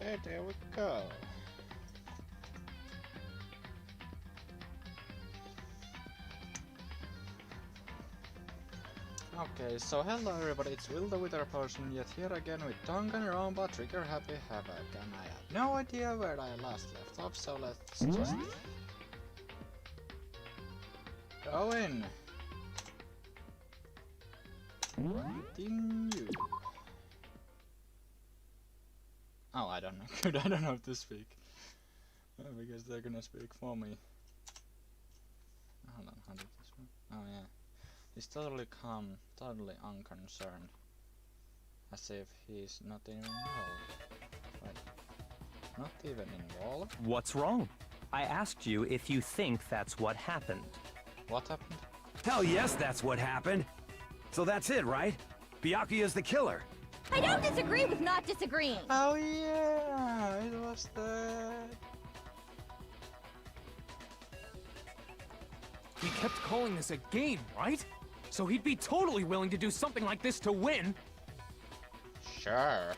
Okay, there we go. Okay, so hello everybody, it's Will the Wither Person yet here again with Danganronpa Trigger Happy Havoc, and I have no idea where I last left off, so let's just go in. Continue. Oh, I don't know. Good, I don't know how to speak. Because they're gonna speak for me. Hold on, how did this work? Oh yeah. He's totally calm, totally unconcerned. As if he's not even involved. Wait. Not even involved? What's wrong? I asked you if you think that's what happened. What happened? Hell yes, that's what happened. So that's it, right? Byakuya's the killer. I don't disagree with not disagreeing. Oh yeah, it was that. He kept calling this a game, right? So he'd be totally willing to do something like this to win. Sure.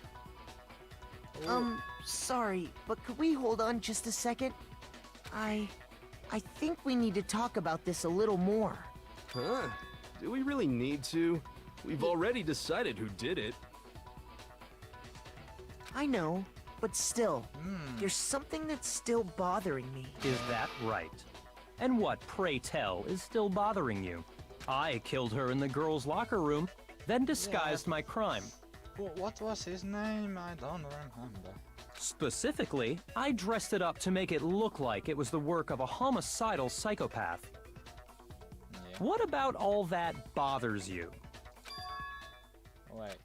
Sorry, but could we hold on just a second? I think we need to talk about this a little more. Huh? Do we really need to? We've already decided who did it. I know, but still, there's something that's still bothering me. Is that right? And what, pray tell, is still bothering you? I killed her in the girls' locker room, then disguised my crime. What was his name? I don't remember. Specifically, I dressed it up to make it look like it was the work of a homicidal psychopath. Yeah. What about all that bothers you? Wait.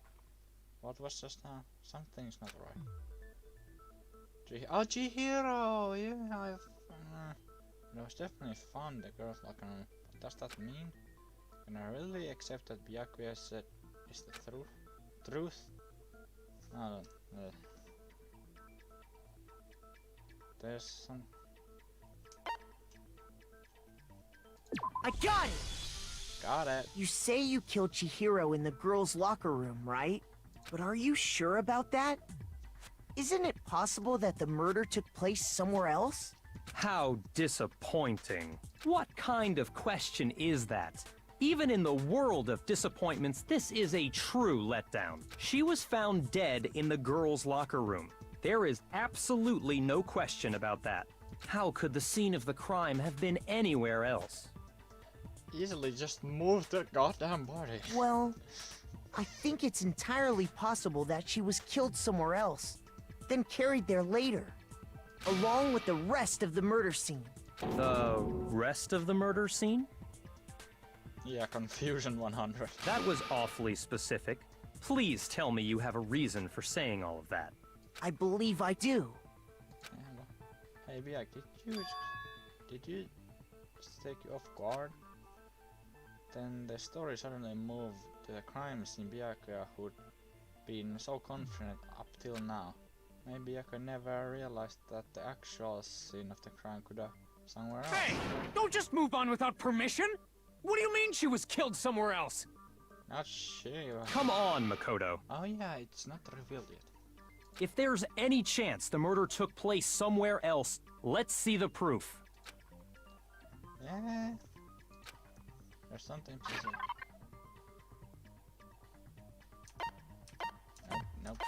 What was just now? Something's not right. Oh, Chihiro! Yeah, it was definitely fun, the girls locker room. What does that mean? Can I really accept that Byakuya said is the truth? No, there's some... I got it! Got it. You say you killed Chihiro in the girls' locker room, right? But are you sure about that? Isn't it possible that the murder took place somewhere else? How disappointing. What kind of question is that? Even in the world of disappointments, this is a true letdown. She was found dead in the girls' locker room. There is absolutely no question about that. How could the scene of the crime have been anywhere else? Easily just move the goddamn body. Well, I think it's entirely possible that she was killed somewhere else, then carried there later, along with the rest of the murder scene. The rest of the murder scene? Yeah, confusion 100. That was awfully specific. Please tell me you have a reason for saying all of that. I believe I do. Yeah, well, hey Byak, did you just take you off guard? Then the story suddenly moved to the crime scene Byakuya who'd been so confident up till now. Maybe Byakuya never realized that the actual scene of the crime could have somewhere else. Hey! Don't just move on without permission! What do you mean she was killed somewhere else? Not sure. Come on, Makoto. Oh yeah, it's not revealed yet. If there's any chance the murder took place somewhere else, let's see the proof. Yeah. There's something to say. Nope.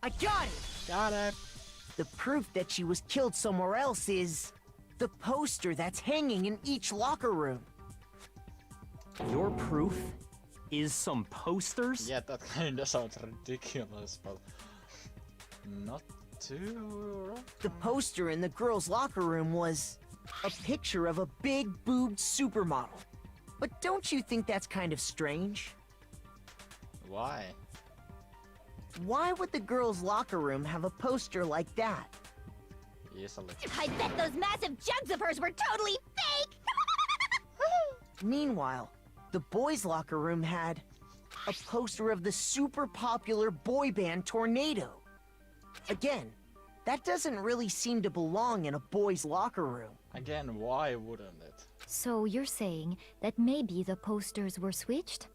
I got it! Got it! The proof that she was killed somewhere else is the poster that's hanging in each locker room. Your proof is some posters? Yeah, that kinda sounds ridiculous, but not too... The poster in the girls' locker room was a picture of a big-boobed supermodel. But don't you think that's kind of strange? Why? Why would the girls' locker room have a poster like that? Easily. I bet those massive jugs of hers were totally fake! Meanwhile, the boys' locker room had a poster of the super popular boy band Tornado. Again, that doesn't really seem to belong in a boys' locker room. Again, why wouldn't it? So you're saying that maybe the posters were switched?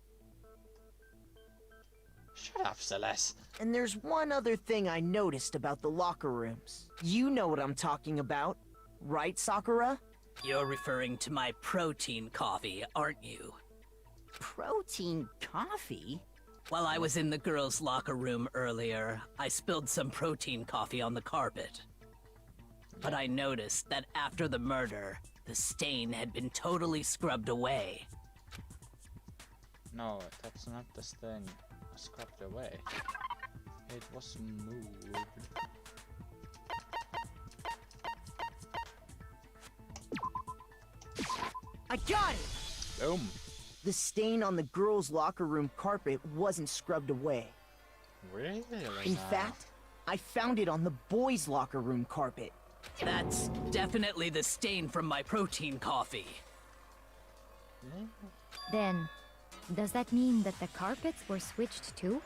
Shut up, Celeste. And there's one other thing I noticed about the locker rooms. You know what I'm talking about, right, Sakura? You're referring to my protein coffee, aren't you? Protein coffee? While I was in the girls' locker room earlier, I spilled some protein coffee on the carpet. But I noticed that after the murder, the stain had been totally scrubbed away. No, that's not the stain scrubbed away. It was moved. I got it! Boom. The stain on the girls' locker room carpet wasn't scrubbed away. Really? In fact, I found it on the boys' locker room carpet. That's definitely the stain from my protein coffee. Then, does that mean that the carpets were switched too?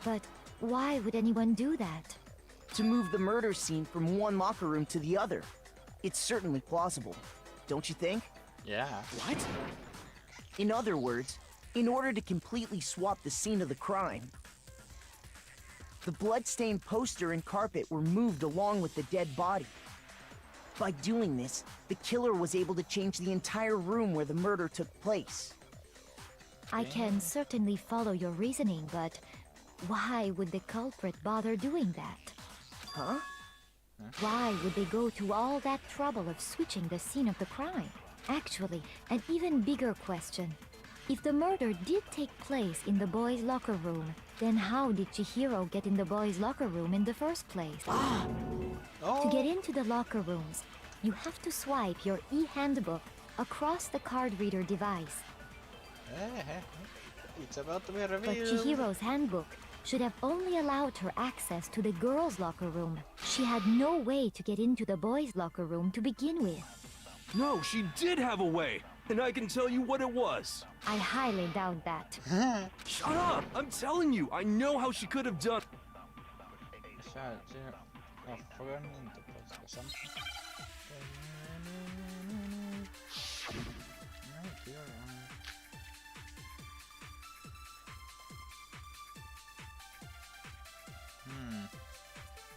But why would anyone do that? To move the murder scene from one locker room to the other. It's certainly plausible, don't you think? Yeah. What? In other words, in order to completely swap the scene of the crime, the blood-stained poster and carpet were moved along with the dead body. By doing this, the killer was able to change the entire room where the murder took place. I can certainly follow your reasoning, but why would the culprit bother doing that? Huh? Why would they go to all that trouble of switching the scene of the crime? Actually, an even bigger question. If the murder did take place in the boys' locker room, then how did Chihiro get in the boys' locker room in the first place? To get into the locker rooms, you have to swipe your e-handbook across the card reader device. It's about to be But revealed. Chihiro's handbook should have only allowed her access to the girls' locker room. She had no way to get into the boys' locker room to begin with. No, she did have a way, and I can tell you what it was. I highly doubt that. Shut up! I'm telling you, I know how she could have done.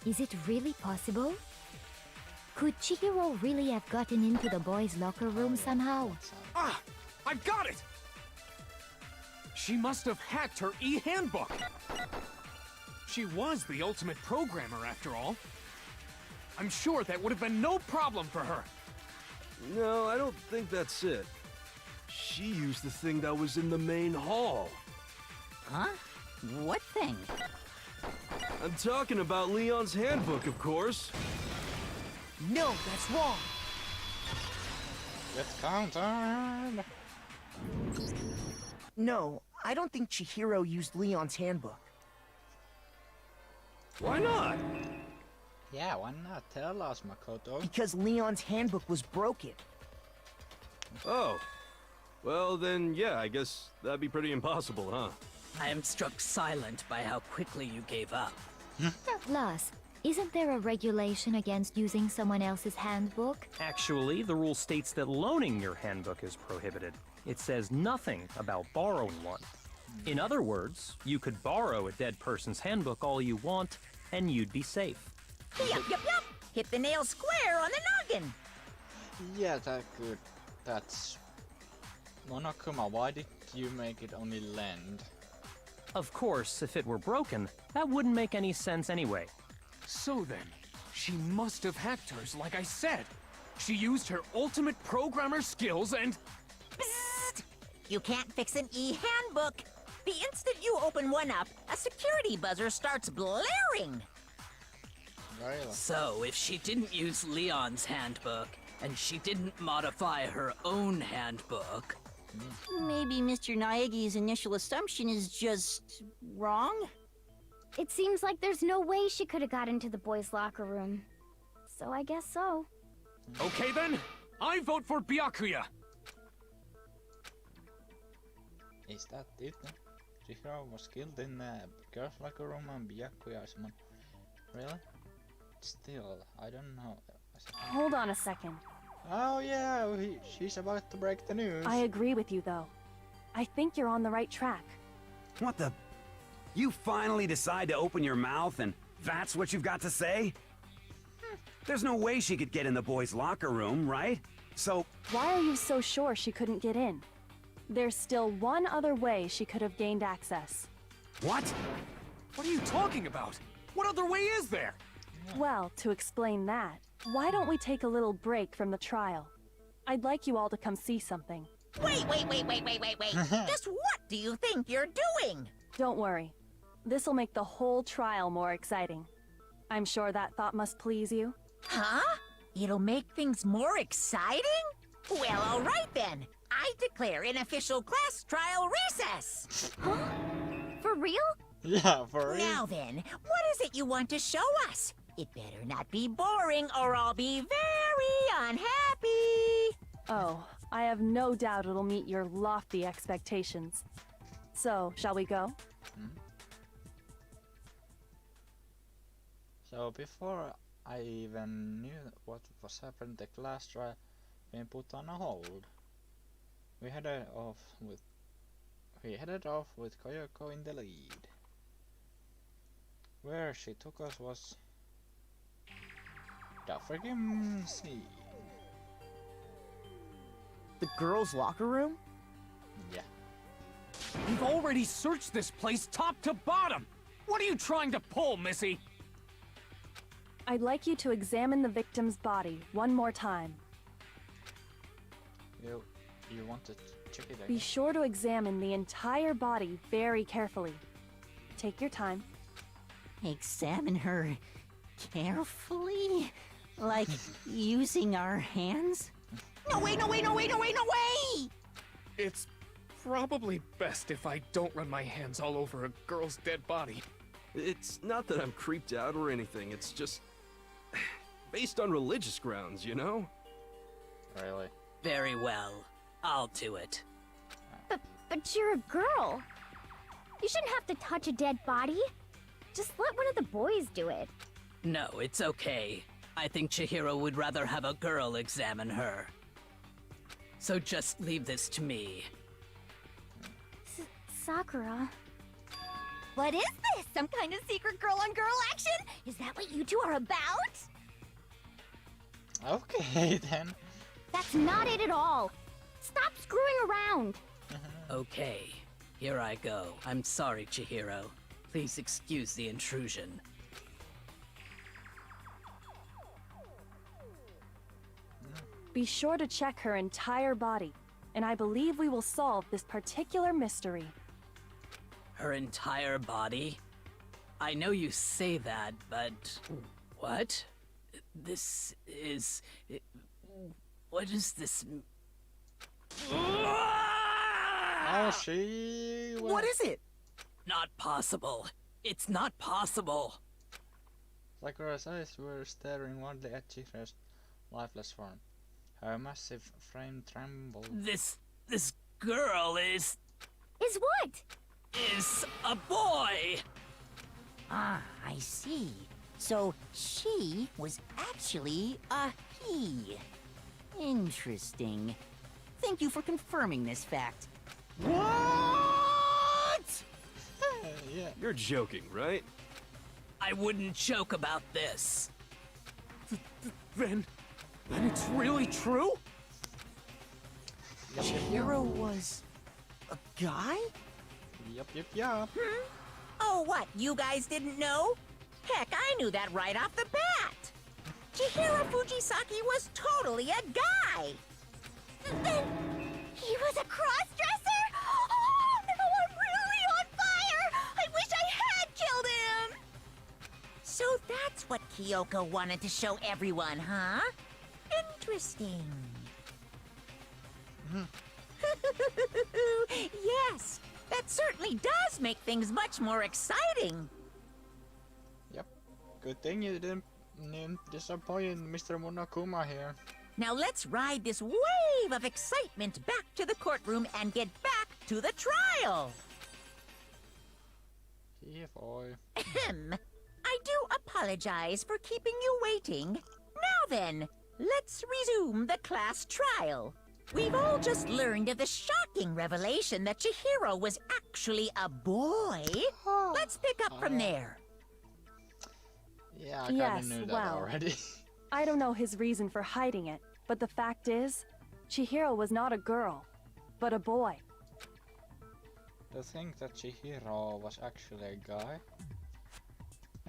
Is it really possible? Could Chihiro really have gotten into the boys' locker room somehow? Ah! I've got it! She must have hacked her e-handbook! She was the ultimate programmer, after all. I'm sure that would have been no problem for her. No, I don't think that's it. She used the thing that was in the main hall. Huh? What thing? I'm talking about Leon's handbook, of course. No, that's wrong! Get countered! No, I don't think Chihiro used Leon's handbook. Why not? Yeah, why not? Tell us, Makoto. Because Leon's handbook was broken. Oh. Well, then, yeah, I guess that'd be pretty impossible, huh? I am struck silent by how quickly you gave up. Plus, isn't there a regulation against using someone else's handbook? Actually, the rule states that loaning your handbook is prohibited. It says nothing about borrowing one. In other words, you could borrow a dead person's handbook all you want, and you'd be safe. Yup, yup, yup! Hit the nail square on the noggin! Yeah, that's... Monokuma, why did you make it only lend? Of course, if it were broken, that wouldn't make any sense anyway. So then, she must have hacked hers, like I said. She used her ultimate programmer skills and... Psst! You can't fix an e-handbook! The instant you open one up, a security buzzer starts blaring! Really? So, if she didn't use Leon's handbook, and she didn't modify her own handbook... Maybe Mr. Naegi's initial assumption is just... wrong? It seems like there's no way she could have got into the boys' locker room. So I guess so. Okay then, I vote for Byakuya! Is that it? Chihiro was killed in the girls' locker room and Byakuya is someone. Really? Still, I don't know. Hold on a second. Oh yeah, she's about to break the news. I agree with you, though. I think you're on the right track. What the? You finally decide to open your mouth and that's what you've got to say? There's no way she could get in the boys' locker room, right? So... Why are you so sure she couldn't get in? There's still one other way she could have gained access. What? What are you talking about? What other way is there? Well, to explain that, why don't we take a little break from the trial? I'd like you all to come see something. Wait. Just what do you think you're doing? Don't worry. This'll make the whole trial more exciting. I'm sure that thought must please you. Huh? It'll make things more exciting? Well, all right then. I declare an official class trial recess. Huh? For real? Yeah, for real. Now then, what is it you want to show us? It better not be boring or I'll be very unhappy. Oh, I have no doubt it'll meet your lofty expectations. So, shall we go? So before I even knew what was happening, the class trial been put on a hold. We headed off with Koyoko in the lead. Where she took us was the freaking sea. The girls' locker room? Yeah. We've already searched this place top to bottom! What are you trying to pull, Missy? I'd like you to examine the victim's body one more time. You want to check it Be again? sure to examine the entire body very carefully. Take your time. Examine her carefully? Like using our hands? No way! It's probably best if I don't run my hands all over a girl's dead body. It's not that I'm creeped out or anything, it's just... based on religious grounds, you know? Really? Very well. I'll do it. But you're a girl. You shouldn't have to touch a dead body. Just let one of the boys do it. No, it's okay. I think Chihiro would rather have a girl examine her. So just leave this to me. Sakura. What is this? Some kind of secret girl-on-girl action? Is that what you two are about? Okay then. That's not it at all. Stop screwing around. Okay, here I go. I'm sorry, Chihiro. Please excuse the intrusion. Be sure to check her entire body, and I believe we will solve this particular mystery. Her entire body? I know you say that, but... What? This is... What is this... Oh, she... What is it? Not possible. It's not possible. Sakura's eyes were staring wildly at Chihiro's lifeless form. Her massive frame trembled. This girl is What? a boy! Ah, I see. So she was actually a he. Interesting. Thank you for confirming this fact. What? Yeah. You're joking, right? I wouldn't joke about this. Then it's really true? Chihiro was... a guy? Yup. Oh, what? You guys didn't know? Heck, I knew that right off the bat. Chihiro Fujisaki was totally a guy. Then he was a cross-dresser? Oh, no, I'm really on fire! I wish I had killed him! So that's what Kyoko wanted to show everyone, huh? Interesting. Yes, that certainly does make things much more exciting. Yep. Good thing you didn't disappoint Mr. Monokuma here. Now let's ride this wave of excitement back to the courtroom and get back to the trial. Yeah, boy. Ahem. I do apologize for keeping you waiting. Now then, let's resume the class trial. We've all just learned of the shocking revelation that Chihiro was actually a boy. Let's pick up from there. Yeah, I kinda Yes, knew that well. already. I don't know his reason for hiding it, but the fact is, Chihiro was not a girl, but a boy. To think that Chihiro was actually a guy?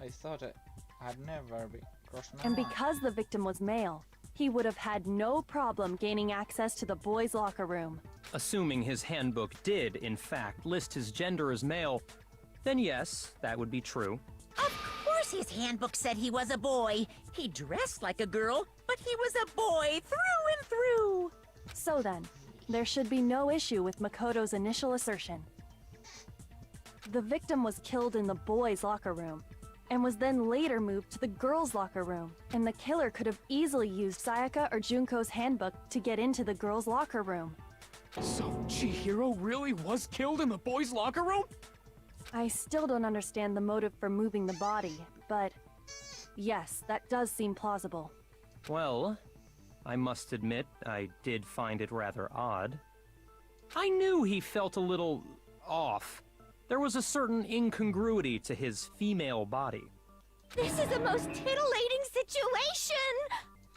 I thought it had never been crossed my And mind. because the victim was male, he would have had no problem gaining access to the boys' locker room. Assuming his handbook did, in fact, list his gender as male, then yes, that would be true. Of course his handbook said he was a boy. He dressed like a girl, but he was a boy through and through. So then, there should be no issue with Makoto's initial assertion. The victim was killed in the boys' locker room, and was then later moved to the girls' locker room, and the killer could have easily used Sayaka or Junko's handbook to get into the girls' locker room. So Chihiro really was killed in the boys' locker room? I still don't understand the motive for moving the body, but yes, that does seem plausible. Well, I must admit, I did find it rather odd. I knew he felt a little off. There was a certain incongruity to his female body. This is a most titillating situation!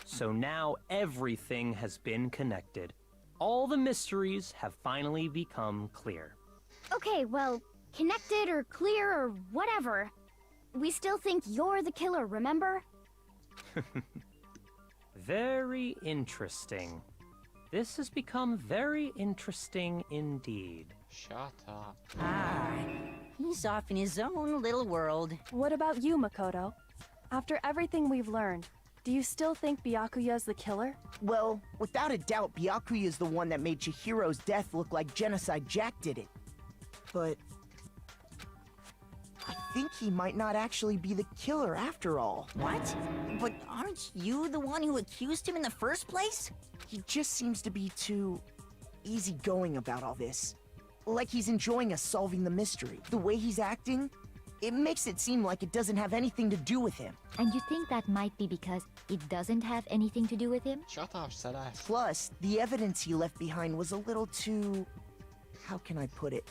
So now everything has been connected. All the mysteries have finally become clear. Okay, well, connected or clear or whatever. We still think you're the killer, remember? Very interesting. This has become very interesting indeed. Shut up. Ah, he's off in his own little world. What about you, Makoto? After everything we've learned, do you still think Byakuya's the killer? Well, without a doubt, Byakuya is the one that made Chihiro's death look like Genocide Jack did it. But I think he might not actually be the killer after all. What? But aren't you the one who accused him in the first place? He just seems to be too easygoing about all this. Like he's enjoying us solving the mystery. The way he's acting, it makes it seem like it doesn't have anything to do with him. And you think that might be because it doesn't have anything to do with him? Shut up, Celeste. Plus, the evidence he left behind was a little too... how can I put it?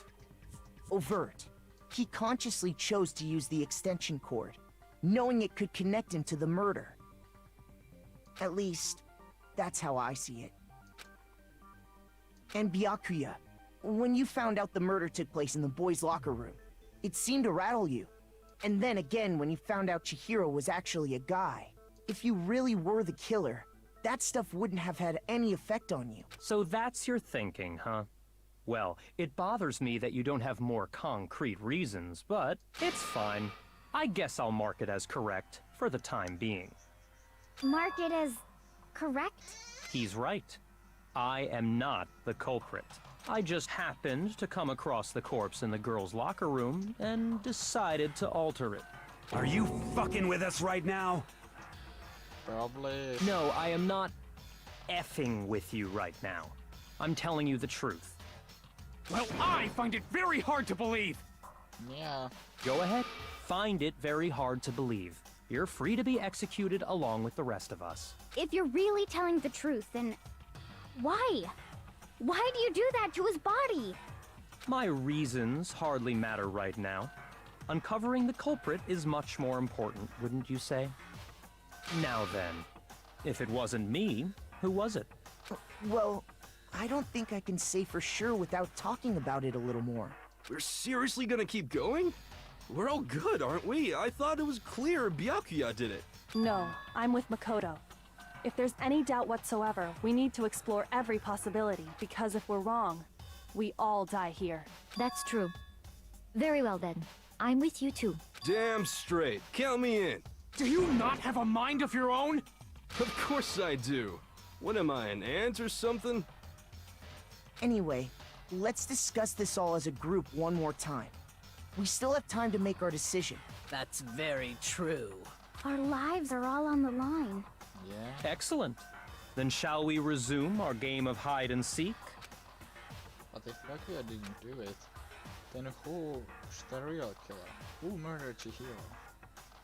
Overt. He consciously chose to use the extension cord, knowing it could connect him to the murder. At least, that's how I see it. And Byakuya, when you found out the murder took place in the boys' locker room, it seemed to rattle you. And then again when you found out Chihiro was actually a guy. If you really were the killer, that stuff wouldn't have had any effect on you. So that's your thinking, huh? Well, it bothers me that you don't have more concrete reasons, but it's fine. I guess I'll mark it as correct for the time being. Mark it as correct? He's right. I am not the culprit. I just happened to come across the corpse in the girls' locker room and decided to alter it. Are you fucking with us right now? Probably. No, I am not effing with you right now. I'm telling you the truth. Well, I find it very hard to believe. Yeah. Go ahead. Find it very hard to believe. You're free to be executed along with the rest of us. If you're really telling the truth, then why? Why do you do that to his body? My reasons hardly matter right now. Uncovering the culprit is much more important, wouldn't you say? Now then, if it wasn't me, who was it? Well, I don't think I can say for sure without talking about it a little more. We're seriously gonna keep going? We're all good, aren't we? I thought it was clear Byakuya did it. No, I'm with Makoto. If there's any doubt whatsoever, we need to explore every possibility, because if we're wrong, we all die here. That's true. Very well then. I'm with you too. Damn straight. Count me in. Do you not have a mind of your own? Of course I do. What am I, an ant or something? Anyway, let's discuss this all as a group one more time. We still have time to make our decision. That's very true. Our lives are all on the line. Yeah. Excellent. Then shall we resume our game of hide and seek? But if Byakuya didn't do it, then who's the real killer? Who murdered Chihiro?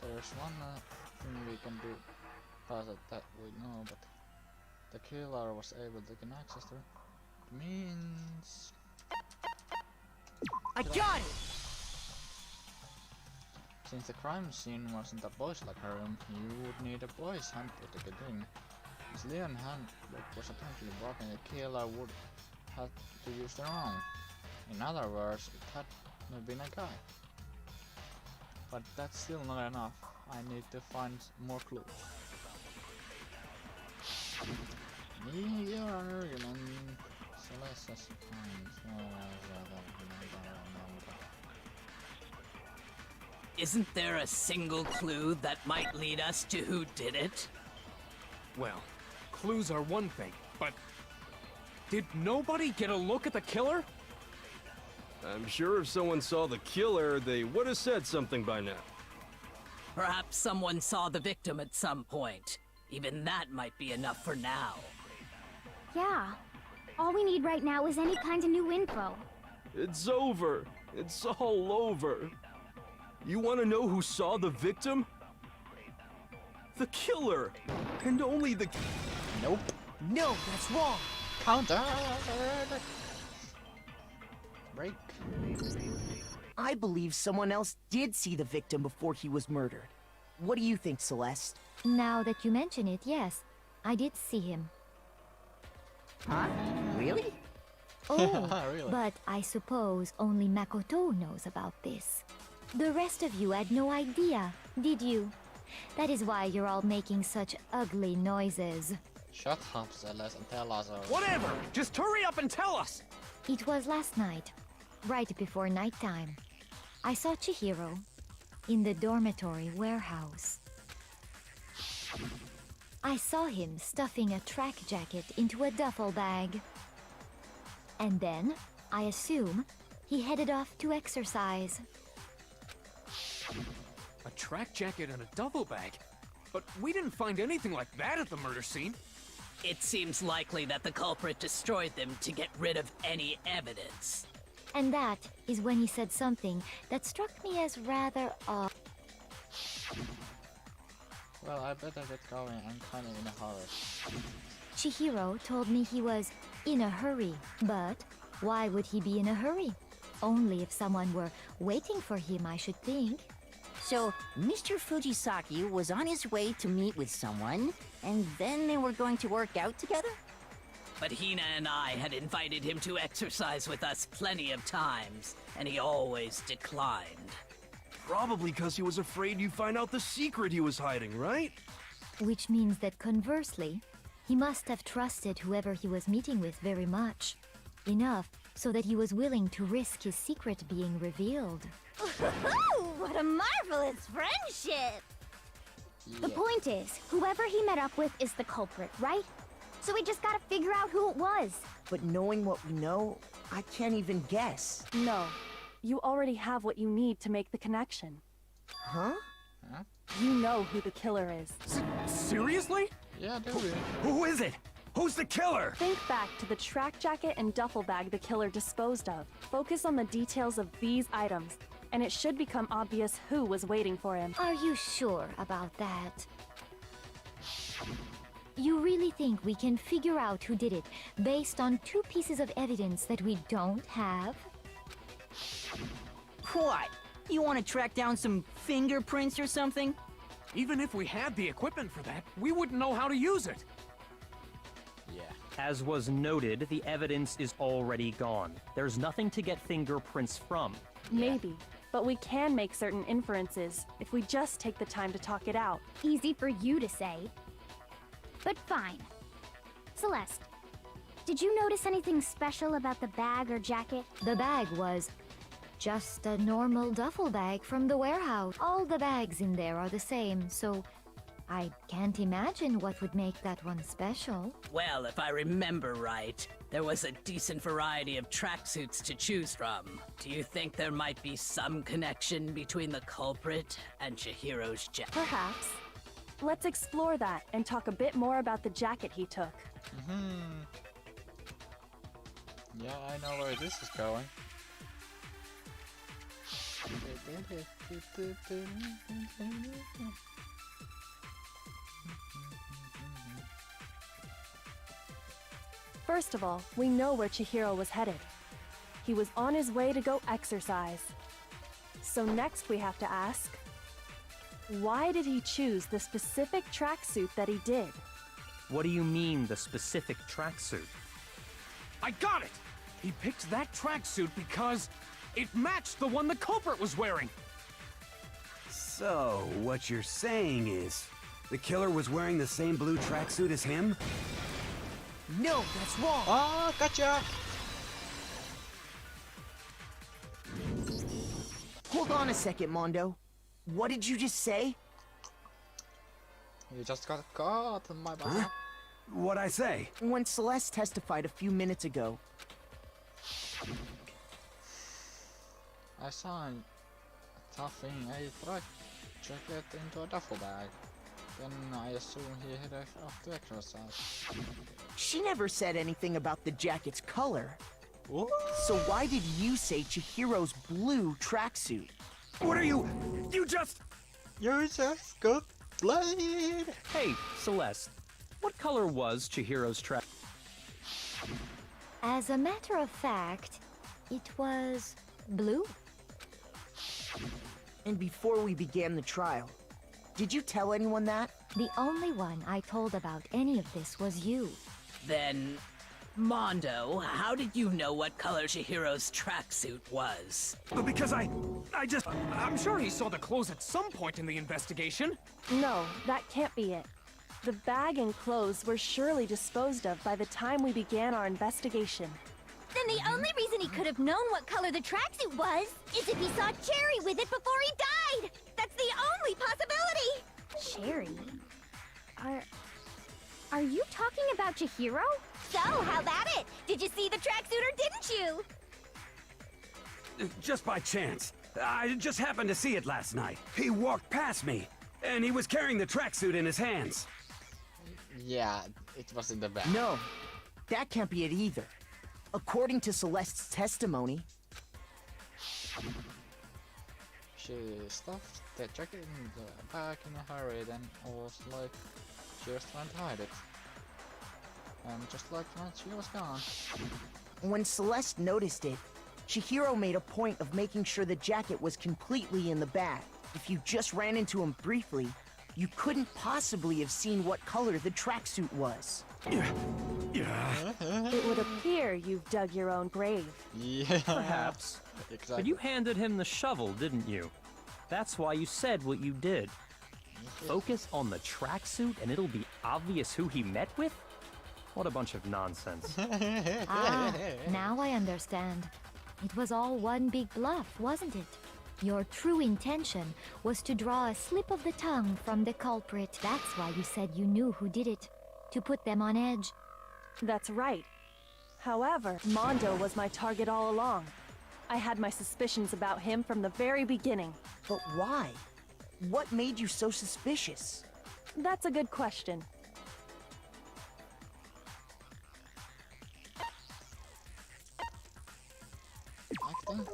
There's one thing we can do. But that we know, but the killer was able to gain access to means. I got it! Since the crime scene was in the boys' locker room, you would need a boys' handbook to get in. As Leon's handbook was apparently broken, the killer would have to use their own. In other words, it had to have been a guy. But that's still not enough. I need to find more clues. Your argument. Celeste's Isn't there a single clue that might lead us to who did it? Well, clues are one thing, but did nobody get a look at the killer? I'm sure if someone saw the killer, they would have said something by now. Perhaps someone saw the victim at some point. Even that might be enough for now. Yeah. All we need right now is any kind of new info. It's over. It's all over. You want to know who saw the victim? The killer! And only the... Nope. No, that's wrong! Counter! Break. I believe someone else did see the victim before he was murdered. What do you think, Celeste? Now that you mention it, yes, I did see him. Huh? Really? Oh, Really? but I suppose only Makoto knows about this. The rest of you had no idea, did you? That is why you're all making such ugly noises. Shut up, Celeste, and tell us. Whatever! Just hurry up and tell us! It was last night, right before nighttime. I saw Chihiro in the dormitory warehouse. I saw him stuffing a track jacket into a duffel bag. And then, I assume, he headed off to exercise. A track jacket and a duffel bag? But we didn't find anything like that at the murder scene. It seems likely that the culprit destroyed them to get rid of any evidence. And that is when he said something that struck me as rather odd. Well, I better get going. I'm kind of in a hurry. Chihiro told me he was in a hurry, but why would he be in a hurry? Only if someone were waiting for him, I should think. So, Mr. Fujisaki was on his way to meet with someone, and then they were going to work out together? But Hina and I had invited him to exercise with us plenty of times, and he always declined. Probably because he was afraid you'd find out the secret he was hiding, right? Which means that conversely, he must have trusted whoever he was meeting with very much. Enough so that he was willing to risk his secret being revealed. What a marvelous friendship! The Yeah. point is, whoever he met up with is the culprit, right? So we just gotta figure out who it was. But knowing what we know, I can't even guess. No. You already have what you need to make the connection. Huh? You know who the killer is. Seriously? Yeah, do we? Who is it? Who's the killer? Think back to the track jacket and duffel bag the killer disposed of. Focus on the details of these items, and it should become obvious who was waiting for him. Are you sure about that? You really think we can figure out who did it based on two pieces of evidence that we don't have? What? You want to track down some fingerprints or something? Even if we had the equipment for that, we wouldn't know how to use it. Yeah. As was noted, the evidence is already gone. There's nothing to get fingerprints from. Maybe, but we can make certain inferences if we just take the time to talk it out. Easy for you to say. But fine. Celeste, did you notice anything special about the bag or jacket? The bag was just a normal duffel bag from the warehouse. All the bags in there are the same, so I can't imagine what would make that one special. Well, if I remember right, there was a decent variety of tracksuits to choose from. Do you think there might be some connection between the culprit and Chihiro's jacket? Perhaps. Let's explore that and talk a bit more about the jacket he took. Yeah, I know where this is going. First of all, we know where Chihiro was headed. He was on his way to go exercise. So next we have to ask, why did he choose the specific tracksuit that he did? What do you mean, the specific tracksuit? I got it! He picked that tracksuit because it matched the one the culprit was wearing. So, what you're saying is, the killer was wearing the same blue tracksuit as him? No, that's wrong. Ah, gotcha! Hold on a second, Mondo. What did you just say? You just got caught, my bad. Huh? What'd I say? When Celeste testified a few minutes ago, I saw him stuffing a fried jacket into a duffel bag. Then I assume he headed off to exercise. she never said anything about the jacket's color. What? So why did you say Chihiro's blue tracksuit? What are you? You just got played! Hey, Celeste, what color was Chihiro's track? As a matter of fact, it was blue. And before we began the trial, did you tell anyone that? The only one I told about any of this was you. Then, Mondo, how did you know what color Chihiro's tracksuit was? because I just I'm sure he saw the clothes at some point in the investigation. No, that can't be it. The bag and clothes were surely disposed of by the time we began our investigation. Then the only reason he could have known what color the tracksuit was is if he saw Cherry with it before he died! That's the only possibility! Cherry? Are you talking about Chihiro? So, how about it? Did you see the tracksuit or didn't you? just by chance. I just happened to see it last night. He walked past me, and he was carrying the tracksuit in his hands. Yeah, it was in the bag. No, that can't be it either. According to Celeste's testimony, She stuffed the jacket in the bag in a hurry, then was like, she was trying to hide it. And just like that, she was gone. when Celeste noticed it, Chihiro made a point of making sure the jacket was completely in the bag. If you just ran into him briefly, you couldn't possibly have seen what color the tracksuit was. Yeah. It would appear you've dug your own grave. Yeah. Perhaps. Exactly. But you handed him the shovel, didn't you? That's why you said what you did. Focus on the tracksuit and it'll be obvious who he met with? What a bunch of nonsense. Ah, now I understand. It was all one big bluff, wasn't it? Your true intention was to draw a slip of the tongue from the culprit. That's why you said you knew who did it. To put them on edge. That's right. However, Mondo was my target all along. I had my suspicions about him from the very beginning. But why? What made you so suspicious? That's a good question. Acting?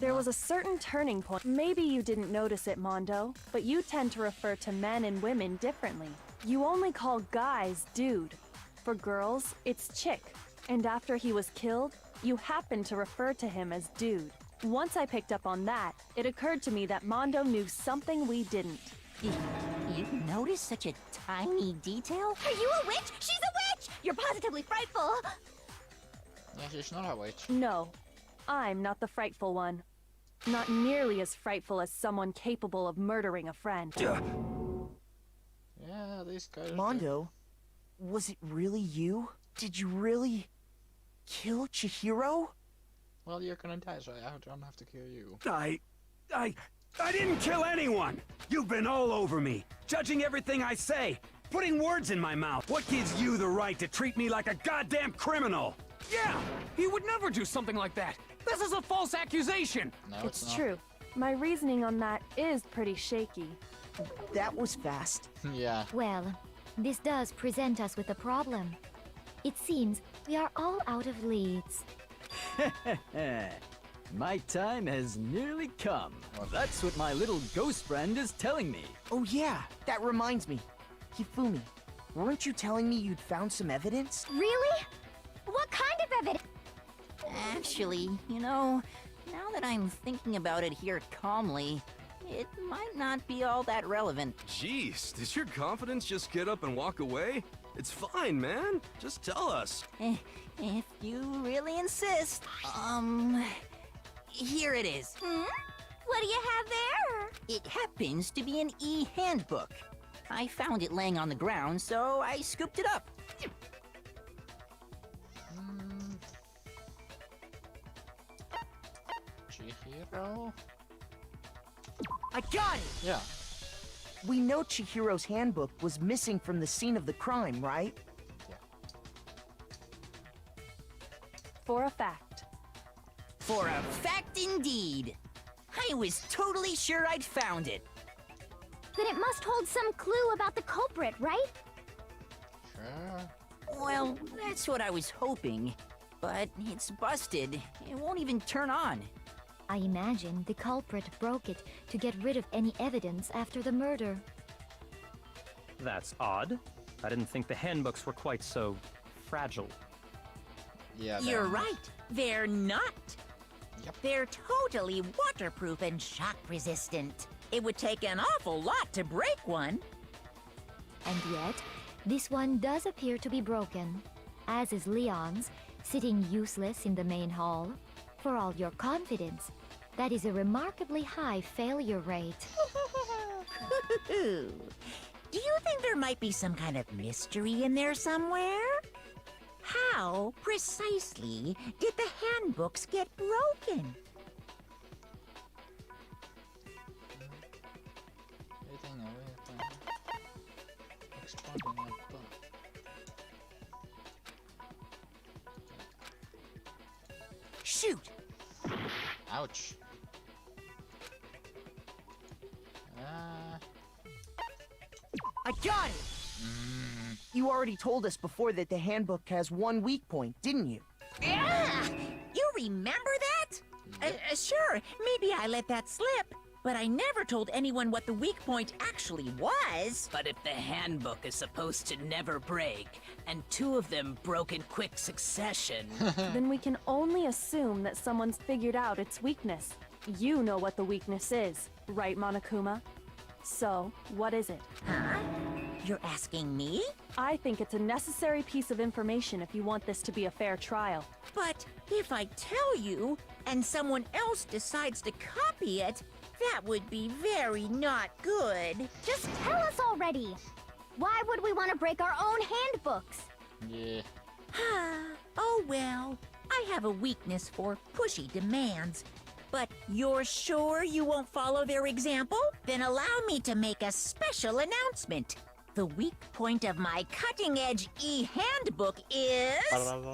There was a certain turning point. Maybe you didn't notice it, Mondo, but you tend to refer to men and women differently. You only call guys dude. For girls, it's chick. And after he was killed, you happened to refer to him as dude. Once I picked up on that, it occurred to me that Mondo knew something we didn't. You noticed such a tiny detail? Are you a witch? She's a witch! You're positively frightful! Yeah, she's not a witch. No, I'm not the frightful one. Not nearly as frightful as someone capable of murdering a friend. Yeah, these guys. Mondo, was it really you? Did you really kill Chihiro? Well, you're gonna die, so I don't have to kill you. I didn't kill anyone! You've been all over me, judging everything I say, putting words in my mouth. What gives you the right to treat me like a goddamn criminal? Yeah, he would never do something like that. This is a false accusation. No, It's not. true. My reasoning on that is pretty shaky. That was fast. Yeah. Well, this does present us with a problem. It seems we are all out of leads. My time has nearly come. That's what my little ghost friend is telling me. Oh yeah, that reminds me. Hifumi, weren't you telling me you'd found some evidence? Really? What Actually, you know, now that I'm thinking about it here calmly, it might not be all that relevant. Jeez, did your confidence just get up and walk away? It's fine, man. Just tell us. If you really insist. Here it is. What do you have there? It happens to be an e-handbook. I found it laying on the ground, so I scooped it up. Chihiro? I got it! Yeah. We know Chihiro's handbook was missing from the scene of the crime, right? For a fact. For a fact indeed. I was totally sure I'd found it. Then it must hold some clue about the culprit, right? Sure. Well, that's what I was hoping. But it's busted. It won't even turn on. I imagine the culprit broke it to get rid of any evidence after the murder. That's odd. I didn't think the handbooks were quite so fragile. Yeah. You're right. They're not. Yep. They're totally waterproof and shock resistant. It would take an awful lot to break one. And yet, this one does appear to be broken, as is Leon's, sitting useless in the main hall. For all your confidence, that is a remarkably high failure rate. Do you think there might be some kind of mystery in there somewhere? How, precisely, did the handbooks get broken? Shoot! Ouch. I got it! You already told us before that the handbook has one weak point, didn't you? Yeah! You remember that? Sure, maybe I let that slip. But I never told anyone what the weak point actually was. But if the handbook is supposed to never break, and two of them broke in quick succession... Then we can only assume that someone's figured out its weakness. You know what the weakness is, right, Monokuma? So, what is it? Huh? You're asking me? I think it's a necessary piece of information if you want this to be a fair trial. But if I tell you, and someone else decides to copy it, that would be very not good. Just tell us already. Why would we want to break our own handbooks? Yeah. Oh well, I have a weakness for pushy demands. But you're sure you won't follow their example? Then allow me to make a special announcement. The weak point of my cutting-edge e-handbook is...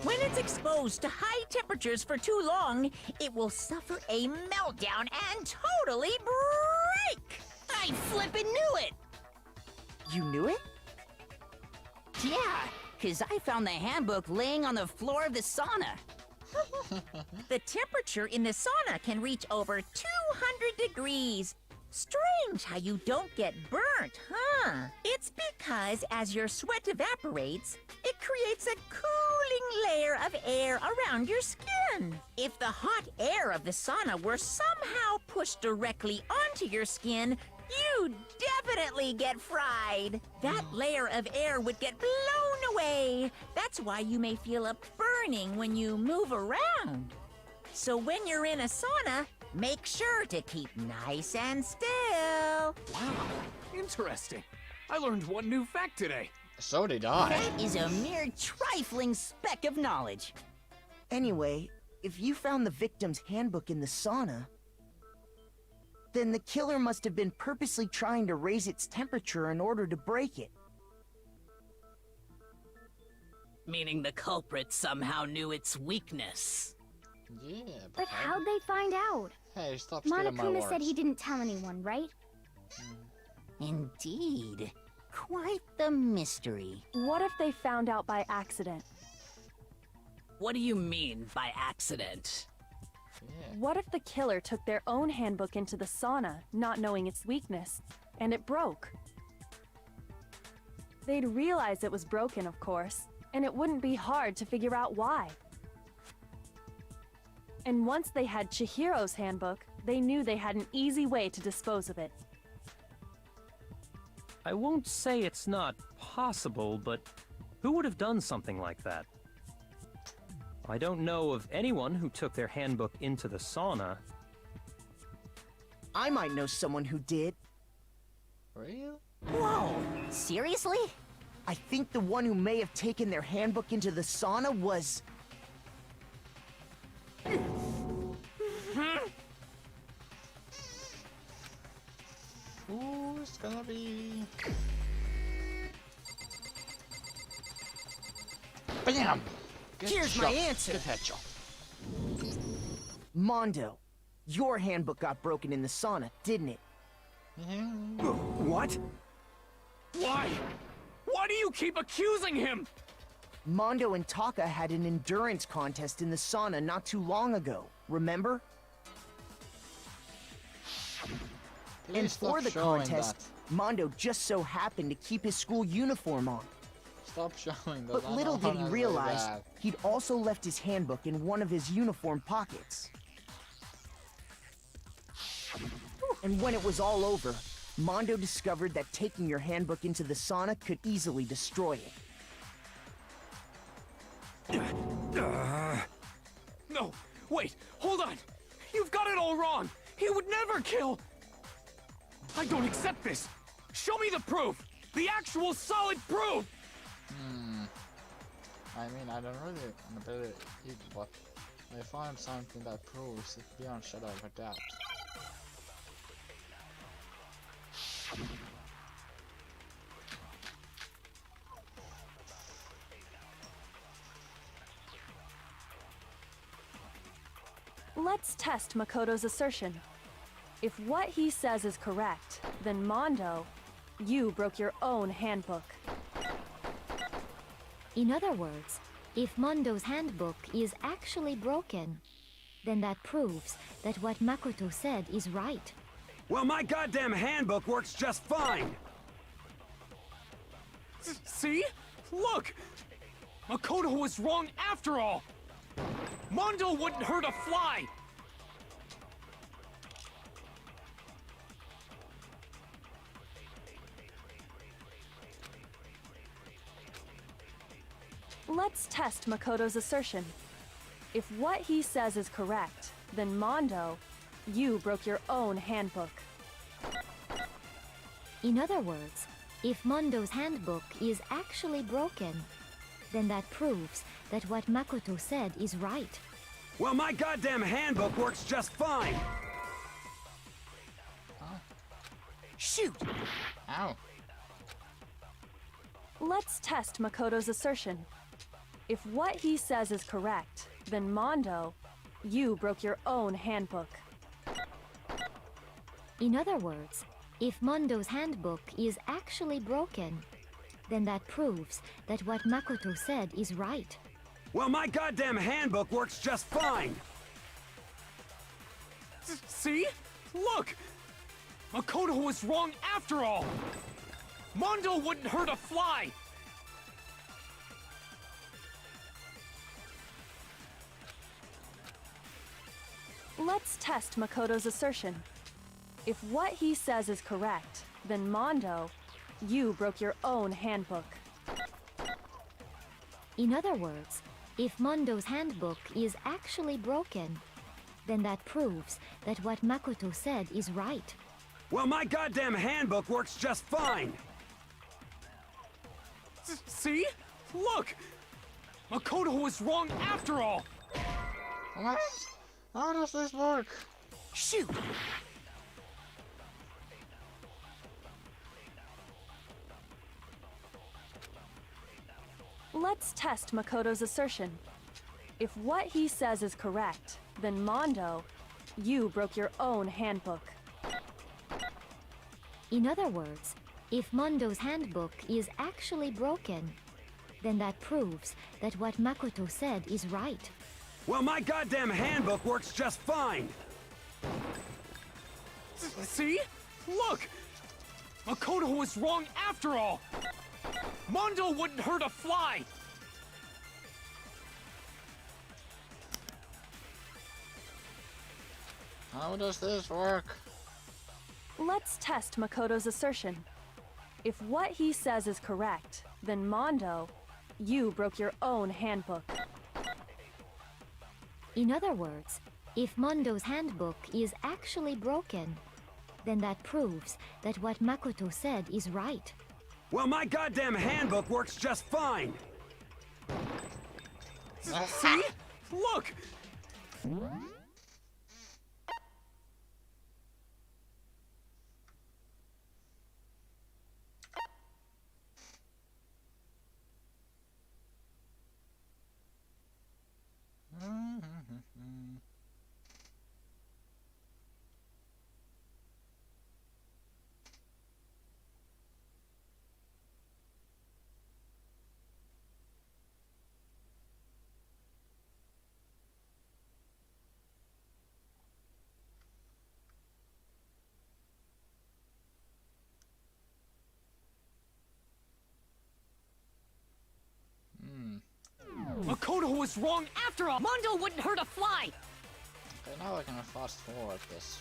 when it's exposed to high temperatures for too long, it will suffer a meltdown and totally break! I flippin' knew it! You knew it? Yeah, 'cause I found the handbook laying on the floor of the sauna. The temperature in the sauna can reach over 200 degrees. Strange how you don't get burnt, huh? It's because as your sweat evaporates, it creates a cooling layer of air around your skin. If the hot air of the sauna were somehow pushed directly onto your skin, you'd definitely get fried. That layer of air would get blown away. That's why you may feel a burning when you move around. So when you're in a sauna, make sure to keep nice and still. Wow, interesting. I learned one new fact today. So did I. That is a mere trifling speck of knowledge. Anyway, if you found the victim's handbook in the sauna, then the killer must have been purposely trying to raise its temperature in order to break it. Meaning the culprit somehow knew its weakness. Yeah, But how'd they find out? Hey, stop stealing my Monokuma words. said he didn't tell anyone, right? Indeed. Quite the mystery. What if they found out by accident? What do you mean by accident? Yeah. What if the killer took their own handbook into the sauna, not knowing its weakness, and it broke? They'd realize it was broken, of course, and it wouldn't be hard to figure out why. And once they had Chihiro's handbook, they knew they had an easy way to dispose of it. I won't say it's not possible, but who would have done something like that? I don't know of anyone who took their handbook into the sauna. I might know someone who did. Real? Whoa! Seriously? I think the one who may have taken their handbook into the sauna was... Who's gonna be? Bam! Good Here's shot. my answer. Good headshot. Mondo. Your handbook got broken in the sauna, didn't it? What? Why? Why do you keep accusing him? Mondo and Taka had an endurance contest in the sauna not too long ago, remember? Please And for stop the showing contest, that. Mondo just so happened to keep his school uniform on. Stop showing that. But I little don't did he wanna say realize, that. he'd also left his handbook in one of his uniform pockets. And when it was all over, Mondo discovered that taking your handbook into the sauna could easily destroy it. No, wait, hold on. You've got it all wrong. He would never kill. I don't accept this. Show me the proof. The actual solid proof. I mean, I don't really believe it, but I found something that proves it beyond shadow of a doubt. Let's test Makoto's assertion. If what he says is correct, then Mondo, you broke your own handbook. In other words, if Mondo's handbook is actually broken, then that proves that what Makoto said is right. Well, my goddamn handbook works just fine! See? Look! Makoto was wrong after all! Mondo wouldn't hurt a fly! Let's test Makoto's assertion. If what he says is correct, then Mondo, you broke your own handbook. In other words, if Mondo's handbook is actually broken, then that proves that what Makoto said is right. Well, my goddamn handbook works just fine! Shoot! Ow! Let's test Makoto's assertion. If what he says is correct, then Mondo, you broke your own handbook. In other words, if Mondo's handbook is actually broken, then that proves that what Makoto said is right. Well, my goddamn handbook works just fine! See? Look! Makoto was wrong after all! Mondo wouldn't hurt a fly! Let's test Makoto's assertion. If what he says is correct, then Mondo, you broke your own handbook. In other words, if Mondo's handbook is actually broken, then that proves that what Makoto said is right. Well, my goddamn handbook works just fine! See? Look! Makoto was wrong after all! What? How does this work? Shoot! Let's test Makoto's assertion. If what he says is correct, then Mondo, you broke your own handbook. In other words, if Mondo's handbook is actually broken, then that proves that what Makoto said is right. Well, my goddamn handbook works just fine! See? Look! Makoto was wrong after all! Mondo wouldn't hurt a fly! How does this work? Let's test Makoto's assertion. If what he says is correct, then Mondo, you broke your own handbook. In other words, if Mondo's handbook is actually broken, then that proves that what Makoto said is right. Well, my goddamn handbook works just fine! See? Look! Makoto was wrong after all! Mondo wouldn't hurt a fly! Okay, now we're gonna fast forward this.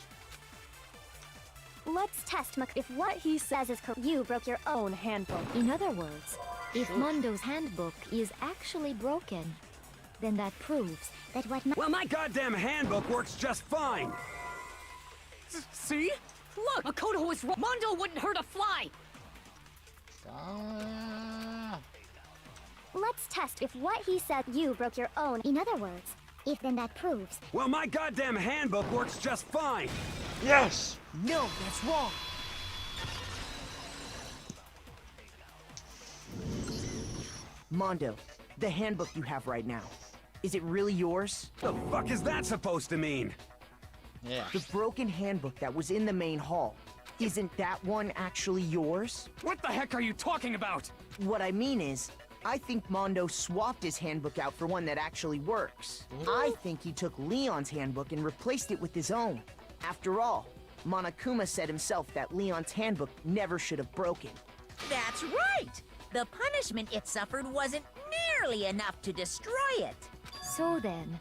Let's test if what he says is correct. You broke your own handbook. In other words, if Mondo's handbook is actually broken, then that proves that what Well, my goddamn handbook works just fine! See? Look! Makoto was wrong! Mondo wouldn't hurt a fly! Let's test if what he said you broke your own. In other words, if then that proves. Well, my goddamn handbook works just fine! Yes! No, that's wrong. Mondo, the handbook you have right now, is it really yours? The fuck is that supposed to mean? Yeah. The broken handbook that was in the main hall, isn't that one actually yours? What the heck are you talking about? What I mean is, I think Mondo swapped his handbook out for one that actually works. I think he took Leon's handbook and replaced it with his own. After all, Monokuma said himself that Leon's handbook never should have broken. That's right! The punishment it suffered wasn't nearly enough to destroy it. So then,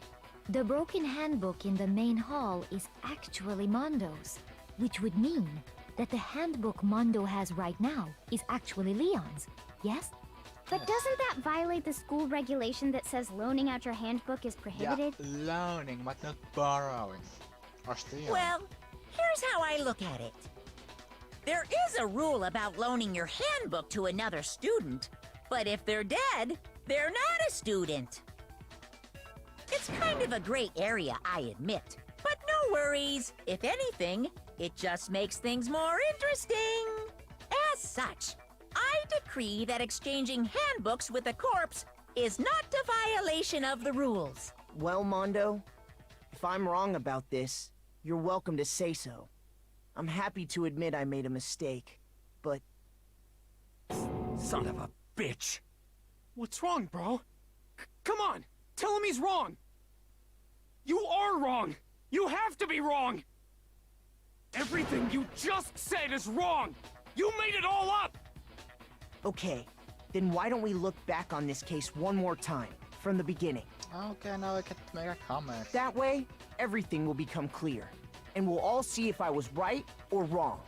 the broken handbook in the main hall is actually Mondo's, which would mean that the handbook Mondo has right now is actually Leon's, yes? But doesn't that violate the school regulation that says loaning out your handbook is prohibited? Yeah, loaning, but not borrowing. Or stealing. Well, here's how I look at it. There is a rule about loaning your handbook to another student, but if they're dead, they're not a student. It's kind of a gray area, I admit. But no worries. If anything, it just makes things more interesting. As such, I decree that exchanging handbooks with a corpse is not a violation of the rules. Well, Mondo, if I'm wrong about this, you're welcome to say so. I'm happy to admit I made a mistake, but... Son of a bitch! What's wrong, bro? Come on! Tell him he's wrong! You are wrong! You have to be wrong! Everything you just said is wrong! You made it all up! Okay, then why don't we look back on this case one more time, from the beginning? Okay, now I get to make a comment. That way, everything will become clear, and we'll all see if I was right or wrong.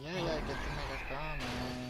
Yeah, I get to make a comment.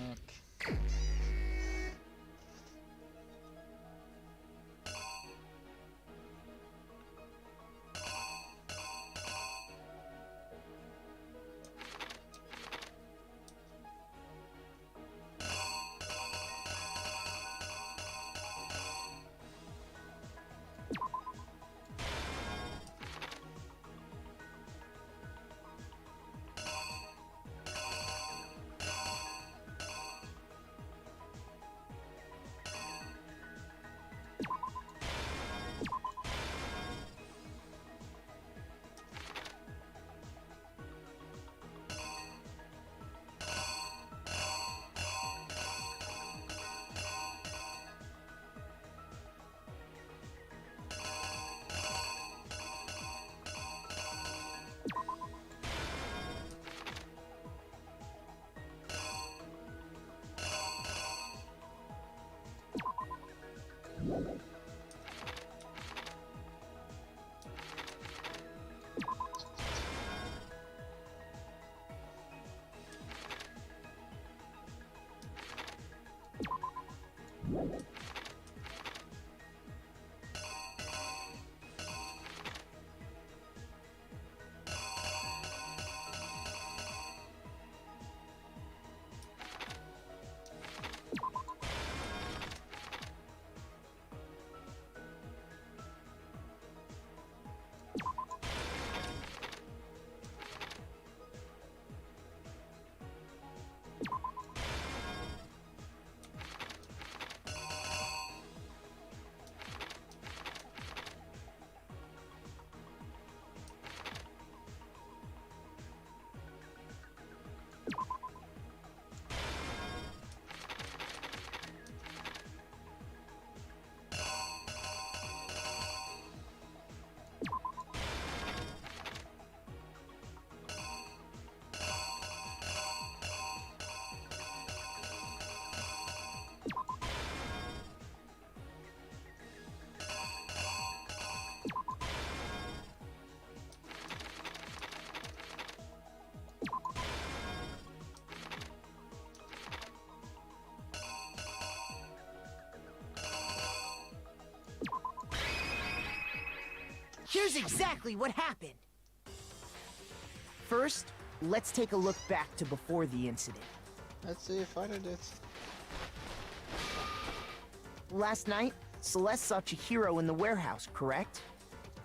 Here's exactly what happened. First, let's take a look back to before the incident. Let's see if I did it. Last night, Celeste saw Chihiro in the warehouse, correct?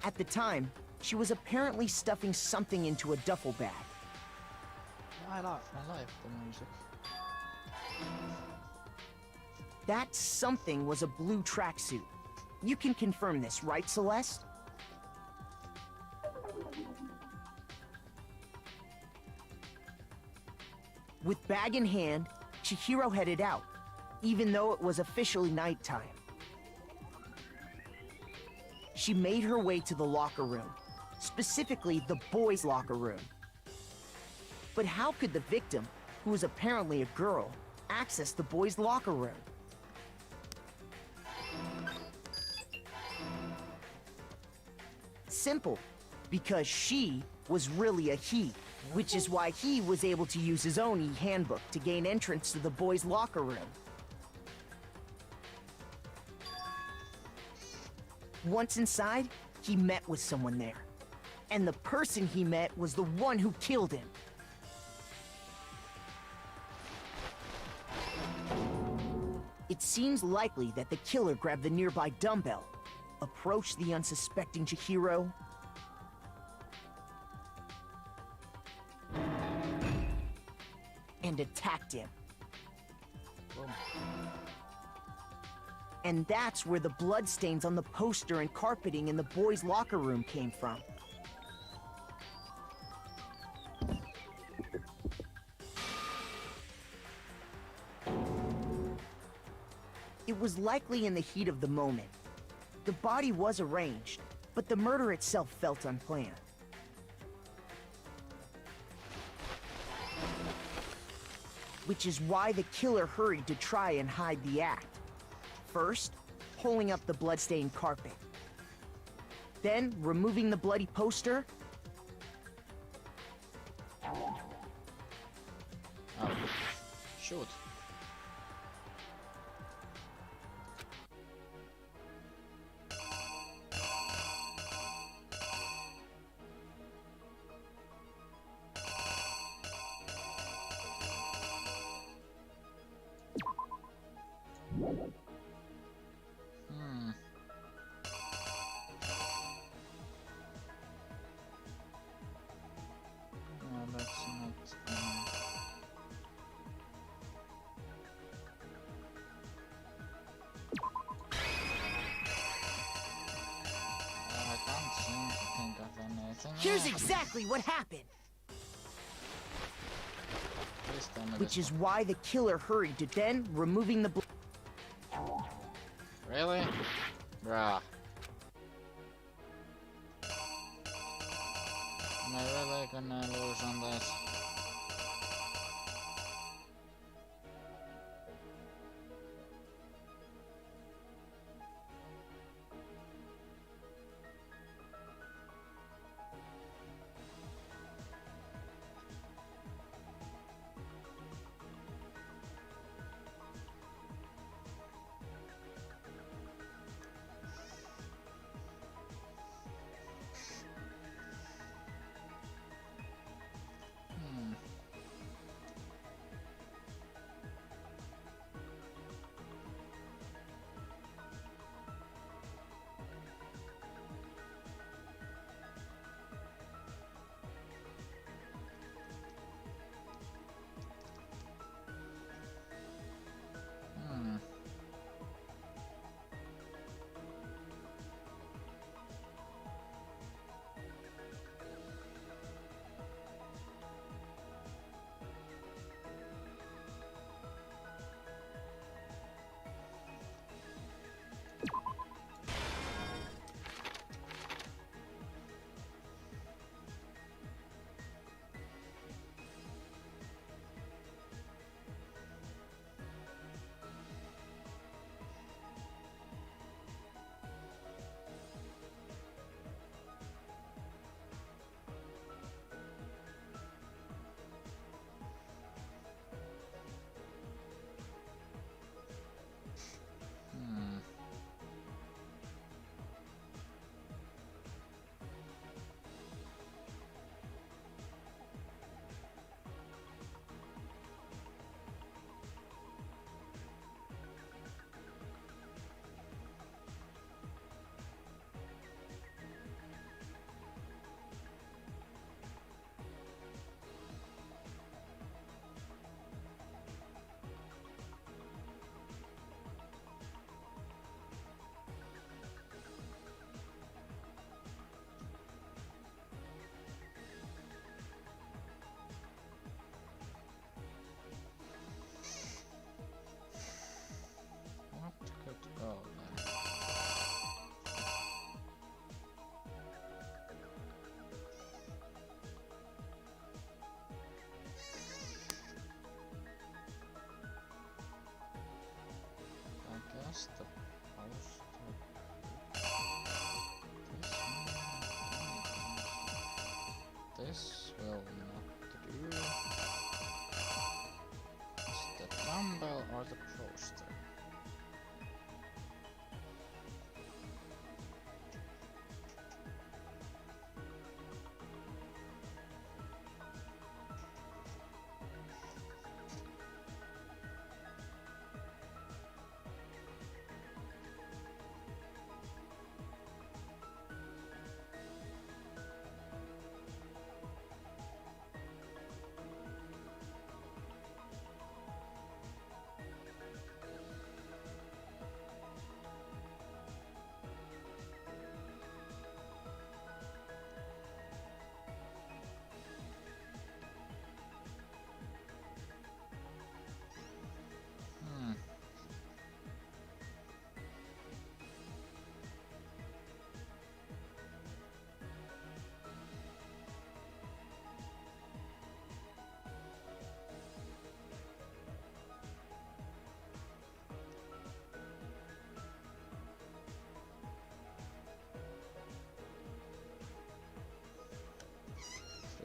At the time, she was apparently stuffing something into a duffel bag. I like the music. That something was a blue tracksuit. You can confirm this, right, Celeste? With bag in hand, Chihiro headed out, even though it was officially nighttime. She made her way to the locker room, specifically the boys' locker room. But how could the victim, who was apparently a girl, access the boys' locker room? Simple, because she was really a he, which is why he was able to use his own e-handbook to gain entrance to the boys' locker room. Once inside, he met with someone there. And the person he met was the one who killed him. It seems likely that the killer grabbed the nearby dumbbell, approached the unsuspecting Chihiro, and attacked him. Boom. And that's where the bloodstains on the poster and carpeting in the boys' locker room came from. It was likely in the heat of the moment. The body was arranged, but the murder itself felt unplanned. Which is why the killer hurried to try and hide the act. First, pulling up the bloodstained carpet. Then, removing the bloody poster. Oh. Shoot. No, that's not. I can't seem to think of anything. Here's exactly what happened. Please tell me Which this is why the killer hurried to then removing the one. Really? Bruh. Am I really gonna lose on this? this will not do. Is the dumbbell or the poster?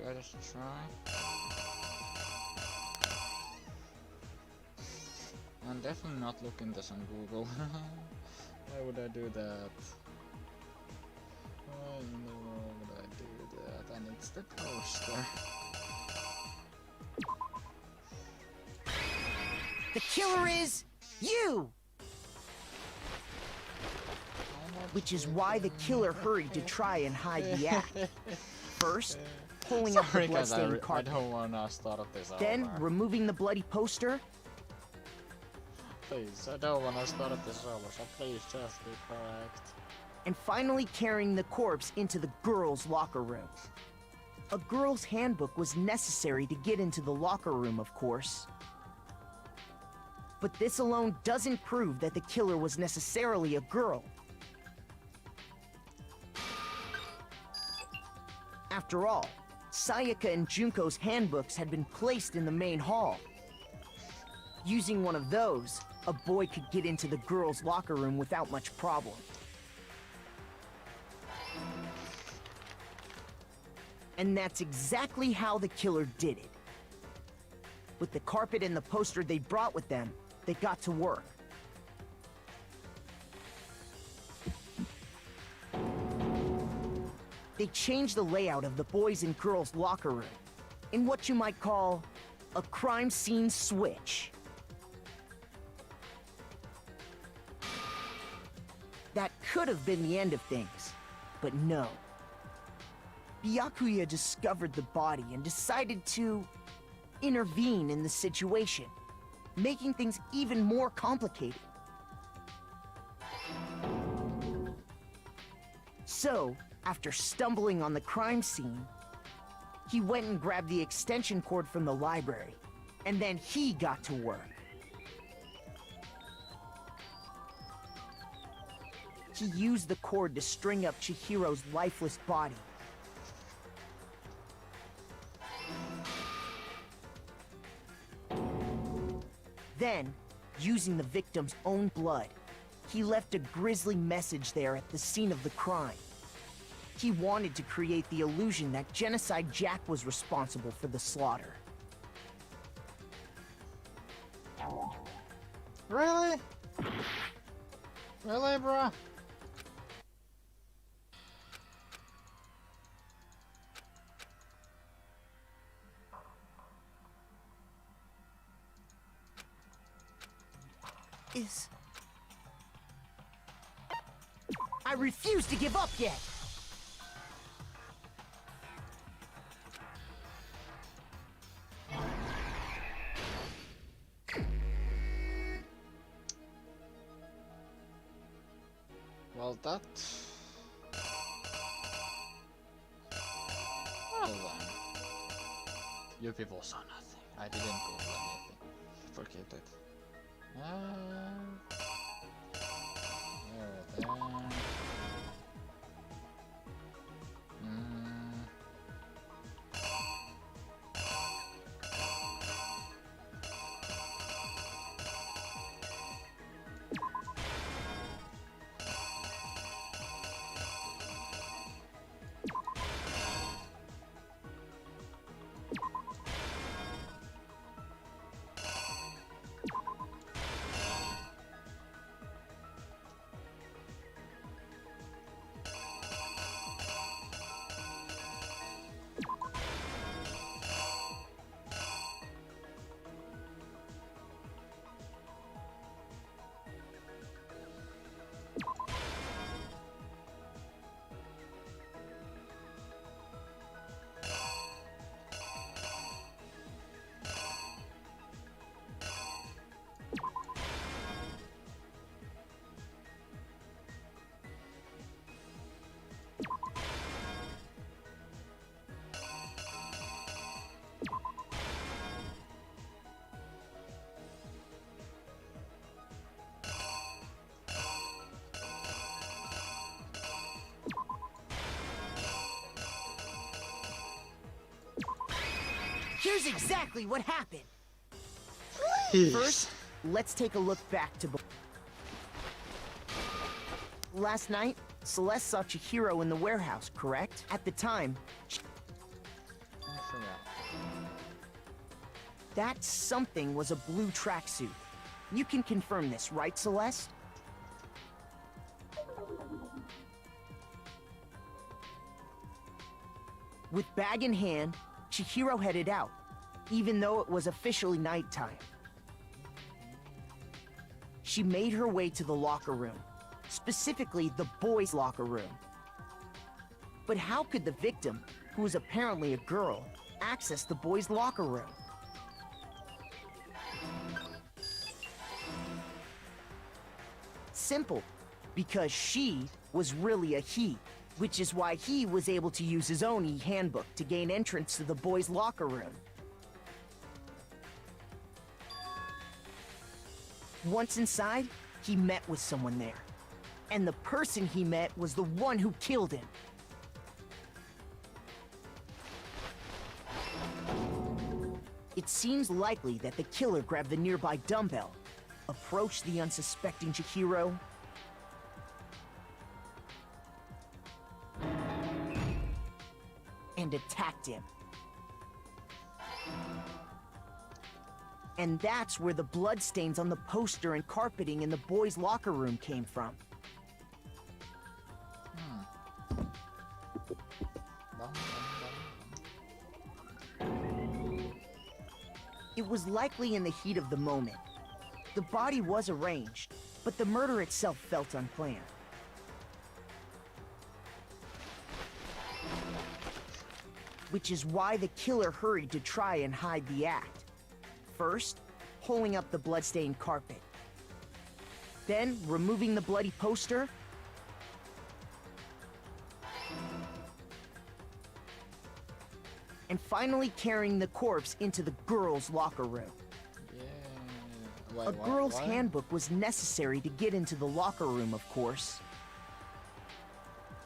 Should I just try? I'm definitely not looking this on Google. Why would I do that? Why in the world would I do that? And it's the poster. The killer is you! Which is why the killer hurried to try and hide the act. First, pulling up the bloodstained I carpet. don't wanna start this Then, over. removing the bloody poster. Please, I don't wanna start this over, so please just be correct. And finally carrying the corpse into the girls' locker room. A girl's handbook was necessary to get into the locker room, of course. But this alone doesn't prove that the killer was necessarily a girl. After all, Sayaka and Junko's handbooks had been placed in the main hall. Using one of those, a boy could get into the girls' locker room without much problem. And that's exactly how the killer did it. With the carpet and the poster they brought with them, they got to work. They changed the layout of the boys' and girls' locker room in what you might call a crime scene switch. That could have been the end of things, but no. Byakuya discovered the body and decided to intervene in the situation, making things even more complicated. So, after stumbling on the crime scene, he went and grabbed the extension cord from the library, and then he got to work. He used the cord to string up Chihiro's lifeless body. Then, using the victim's own blood, he left a grisly message there at the scene of the crime. He wanted to create the illusion that Genocide Jack was responsible for the slaughter. Really? Really, bruh? I refuse to give up yet! Well, that... Well then. You people saw nothing. I didn't Google anything. Forget it. There. Here's exactly what happened. Please. First, let's take a look back to... Last night, Celeste saw Chihiro in the warehouse, correct? At the time, I forgot. that something was a blue tracksuit. You can confirm this, right, Celeste? With bag in hand, Chihiro headed out, even though it was officially nighttime. She made her way to the locker room, specifically the boys' locker room. But how could the victim, who was apparently a girl, access the boys' locker room? Simple, because she was really a he, which is why he was able to use his own e-handbook to gain entrance to the boys' locker room. Once inside, he met with someone there. And the person he met was the one who killed him. It seems likely that the killer grabbed the nearby dumbbell, approached the unsuspecting Chihiro, and attacked him. And that's where the bloodstains on the poster and carpeting in the boys' locker room came from. It was likely in the heat of the moment. The body was arranged, but the murder itself felt unplanned. Which is why the killer hurried to try and hide the act. First, pulling up the bloodstained carpet. Then, removing the bloody poster. And finally carrying the corpse into the girls' locker room. Yeah. Wait, A girl's handbook was necessary to get into the locker room, of course.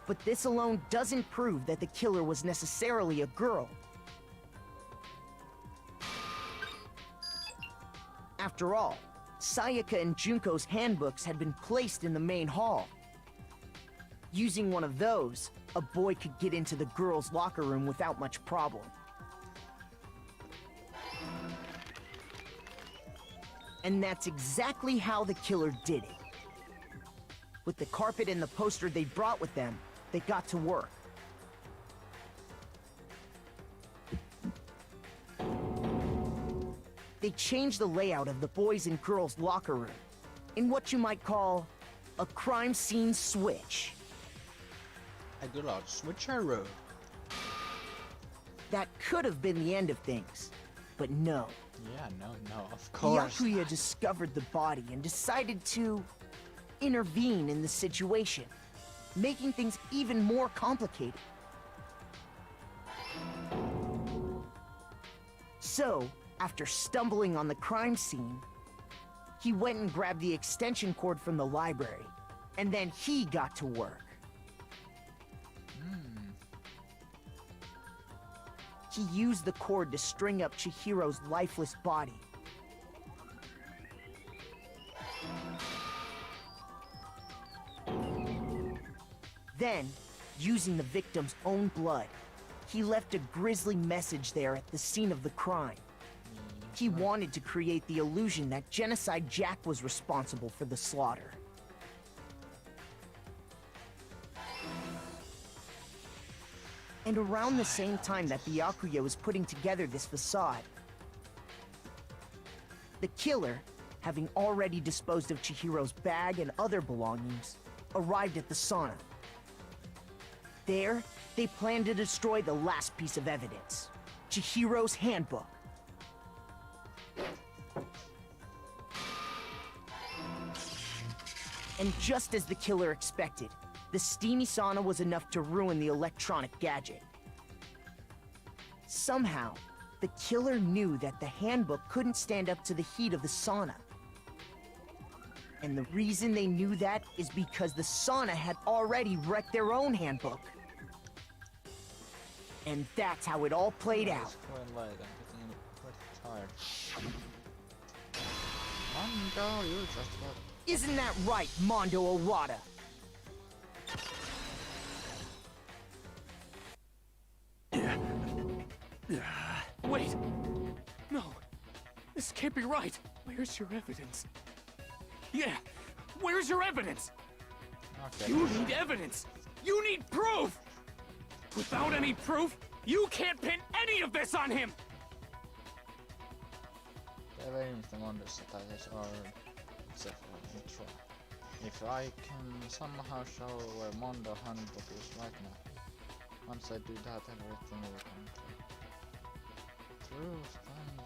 But this alone doesn't prove that the killer was necessarily a girl. After all, Sayaka and Junko's handbooks had been placed in the main hall. Using one of those, a boy could get into the girls' locker room without much problem. And that's exactly how the killer did it. With the carpet and the poster they brought with them, they got to work. They changed the layout of the boys' and girls' locker room in what you might call a crime scene switch. A good old switcheroo. That could have been the end of things, but no. Yeah, no, of course. Yakuya discovered the body and decided to intervene in the situation, making things even more complicated. So, after stumbling on the crime scene, he went and grabbed the extension cord from the library, and then he got to work. He used the cord to string up Chihiro's lifeless body. Then, using the victim's own blood, he left a grisly message there at the scene of the crime. He wanted to create the illusion that Genocide Jack was responsible for the slaughter. And around the same time that the Yakuya was putting together this facade, the killer, having already disposed of Chihiro's bag and other belongings, arrived at the sauna. There, they planned to destroy the last piece of evidence, Chihiro's handbook. And just as the killer expected, the steamy sauna was enough to ruin the electronic gadget. Somehow, the killer knew that the handbook couldn't stand up to the heat of the sauna. And the reason they knew that is because the sauna had already wrecked their own handbook. And that's how it all played out. fired. Mondo, you just got... Isn't that right, Mondo Owada? Wait! No! This can't be right! Where's your evidence? Yeah! Where's your evidence? Okay. You need evidence! You need proof! Without any proof, you can't pin any of this on him! Ihmisten Mondossa tai siis on itse intro. If I can somehow show where Mondo handbook is right now. Once I do that, everything will come true. Truth time.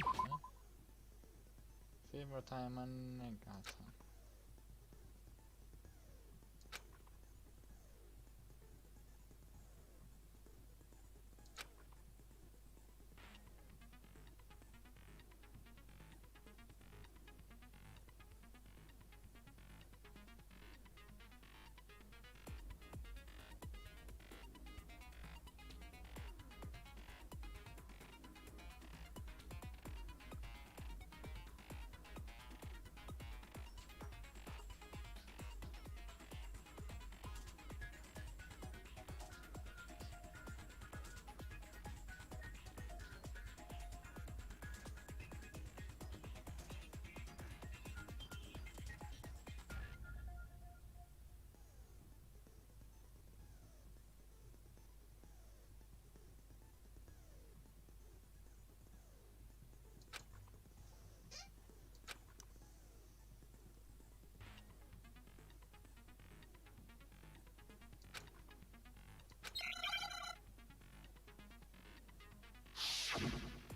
Okay. Fever time and nega time.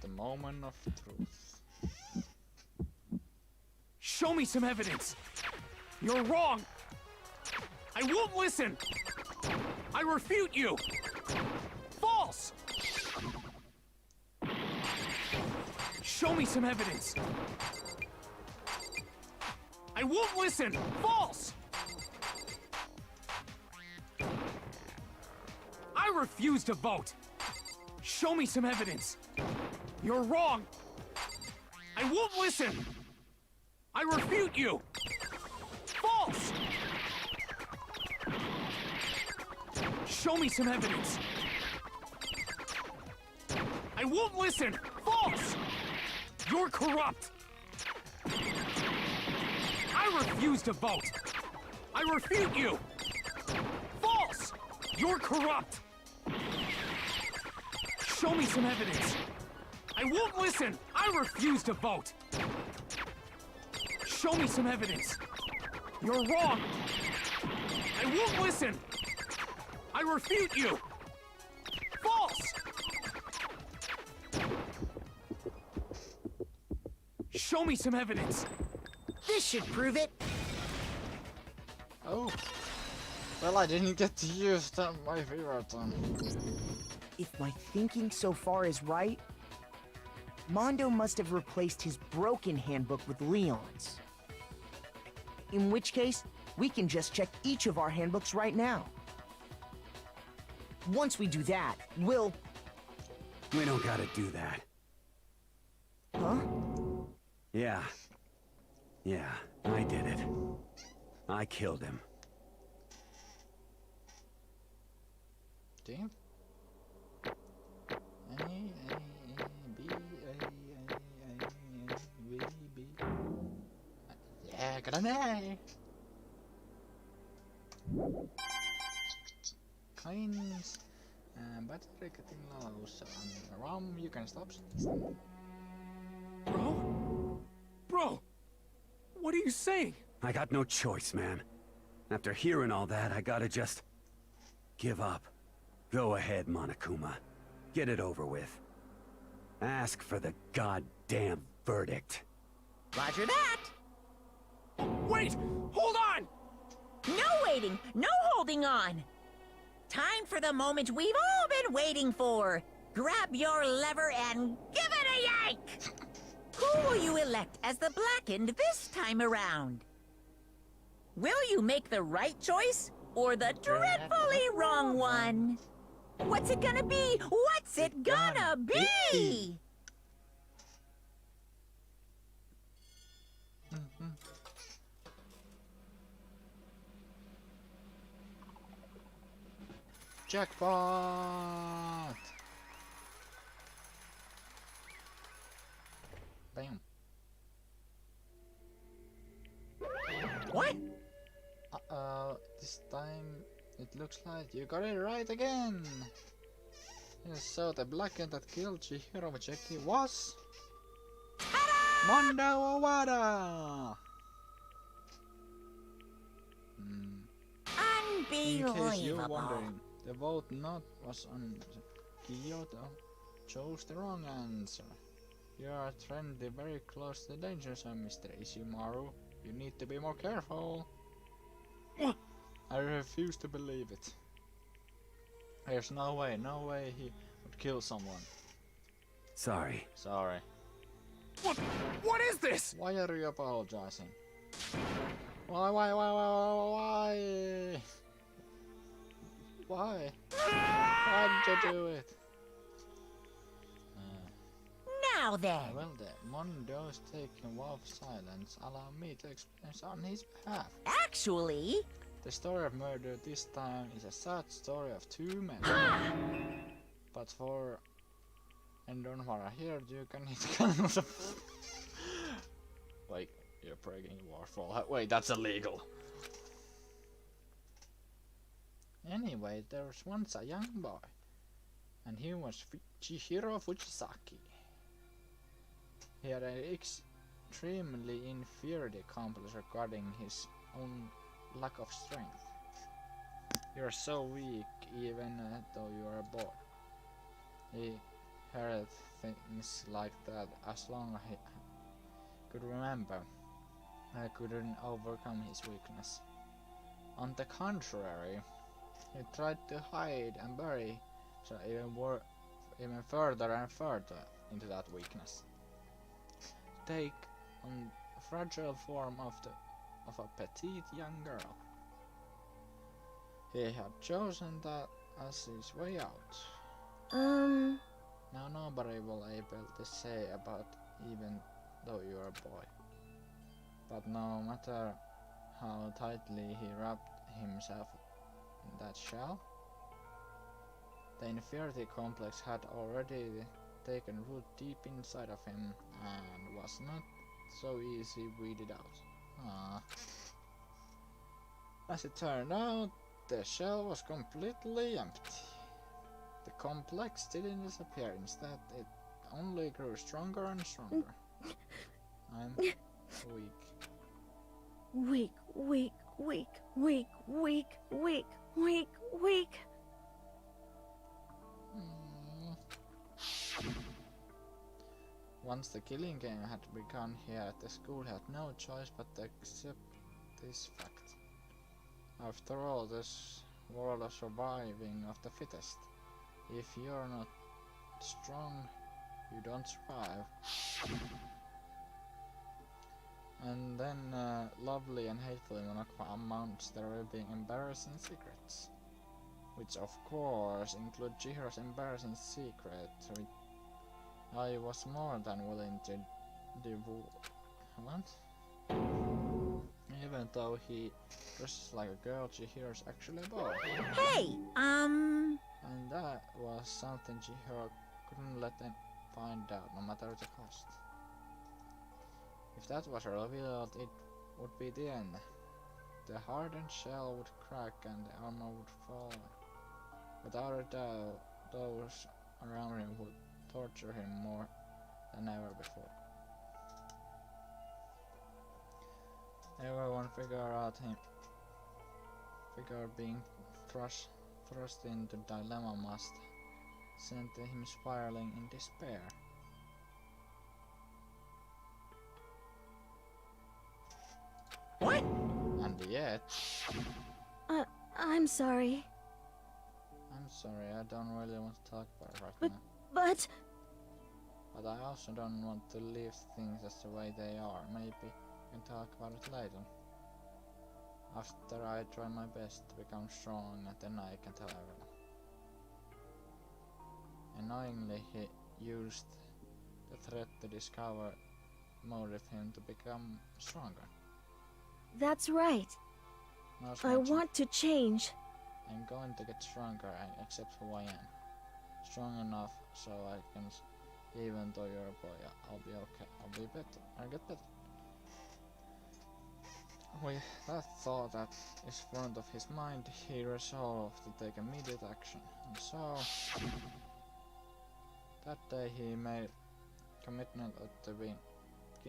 The moment of truth. Show me some evidence! You're wrong! I won't listen! I refute you! False! Show me some evidence! I won't listen! False! I refuse to vote! Show me some evidence! You're wrong! I won't listen! I refute you! False! Show me some evidence! I won't listen! False! You're corrupt! I refuse to vote! I refute you! False! You're corrupt! Show me some evidence! I won't listen! I refuse to vote! Show me some evidence! You're wrong! I won't listen! I refute you! False! Show me some evidence! This should prove it. Oh. Well, I didn't get to use my favorite one. If my thinking so far is right, Mondo must have replaced his broken handbook with Leon's. In which case, we can just check each of our handbooks right now. Once we do that, we'll... We don't gotta do that. Huh? Yeah. Yeah, I did it. I killed him. Damn. Yeah, got an A. Coins. Battery getting low, so ROM, you can stop sneezing. Bro? Bro! What are you saying? I got no choice, man. After hearing all that, I gotta just... give up. Go ahead, Monokuma. Get it over with. Ask for the goddamn verdict. Roger that. Wait! Hold on! No waiting, no holding on. Time for the moment we've all been waiting for. Grab your lever and give it a yank! Who will you elect as the Blackened this time around? Will you make the right choice or the dreadfully wrong one? What's it gonna be? What's it gonna be? Jackpot! Bam. What? This time it looks like you got it right again. Yes, so the blackhead that killed Chihiro Jackie was Mondo Owada. In case you're Unbelievable. wondering, the vote not was on Kyoto. Chose the wrong answer. You are trending very close to the danger zone, Mr. Ishimaru. You need to be more careful. What? I refuse to believe it. There's no way he would kill someone. Sorry. Sorry. What is this? Why are you apologizing? Why? Why? Why did you do it? Now then. Well, the Mondo's taking a vow of silence. Allow me to explain on his behalf. Actually, The story of murder this time is a sad story of two men. But for Danganronpa here, you can hit kind of. Wait, you're breaking waterfall. Wait, that's illegal. Anyway, there was once a young boy, and he was Chihiro Fujisaki. He had an extremely inferior complex regarding his own lack of strength. You are so weak even though you are a boy. He heard things like that as long as he could remember. I couldn't overcome his weakness. On the contrary, he tried to hide and bury, so even further and further into that weakness. Take on the fragile form of a petite young girl. He had chosen that as his way out. Now nobody will able to say about even though you're a boy. But no matter how tightly he wrapped himself in that shell, the inferiority complex had already taken root deep inside of him and was not so easy weeded out. As it turned out, the shell was completely empty. The complex didn't disappear, instead it only grew stronger and stronger. I'm weak. Weak. Once the killing game had begun here at the school, he had no choice but to accept this fact. After all, this world of surviving of the fittest. If you're not strong, you don't survive. And then lovely and hatefully Monokuma amounts their revealing embarrassing secrets. Which of course include Chihiro's embarrassing secret, which I was more than willing to divulge. What? Even though he dresses like a girl, Chihiro's actually a boy. hey, And that was something Chihiro couldn't let them find out, no matter the cost. If that was revealed, it would be the end. The hardened shell would crack and the armor would fall. Without a doubt, those around him would torture him more than ever before. Everyone figured being thrust into dilemma must send him spiraling in despair. what? And yet, I'm sorry. I'm sorry, I don't really want to talk about it right now. But But I also don't want to leave things as the way they are. Maybe we can talk about it later. After I try my best to become strong, and then I can tell everyone. knowingly he used the threat to discover motive him to become stronger. That's right. Not I much. want to change. I'm going to get stronger and accept who I am. Strong enough so I can, even though you're a boy, I'll be okay. I'll be better. I'll get better. With that thought that is front of his mind, he resolved to take immediate action. And so, that day he made commitment to begin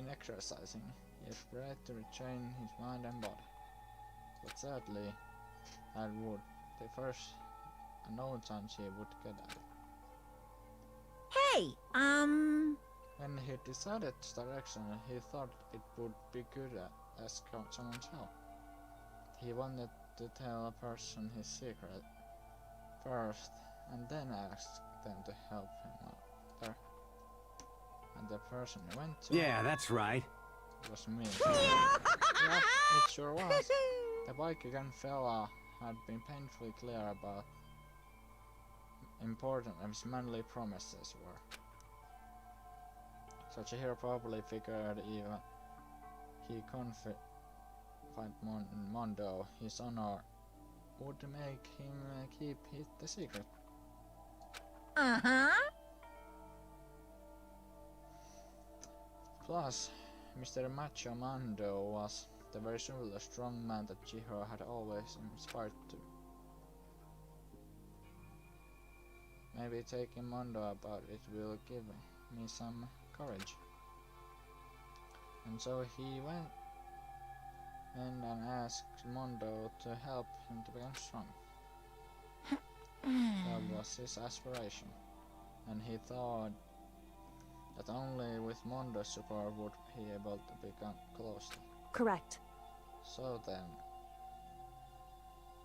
exercising. He prayed to retrain his mind and body. But sadly, that would the first unknown chance he would get at it. Hey, When he decided this direction, he thought it would be good to ask someone's help. He wanted to tell a person his secret first, and then ask them to help him out there. And the person he went to Yeah, that's right. was me. Yeah, it sure was. The biker fella had been painfully clear about important his manly promises were. So Chihiro probably figured even he confide Mondo his honor would make him keep the secret. uh-huh. Plus, Mr. Macho Mondo was the very similar strong man that Chihiro had always inspired to. Maybe taking Mondo about it will give me some courage. And so he went and asked Mondo to help him to become strong. That was his aspiration, and he thought that only with Mondo's support would he be able to become closer. Correct. So then,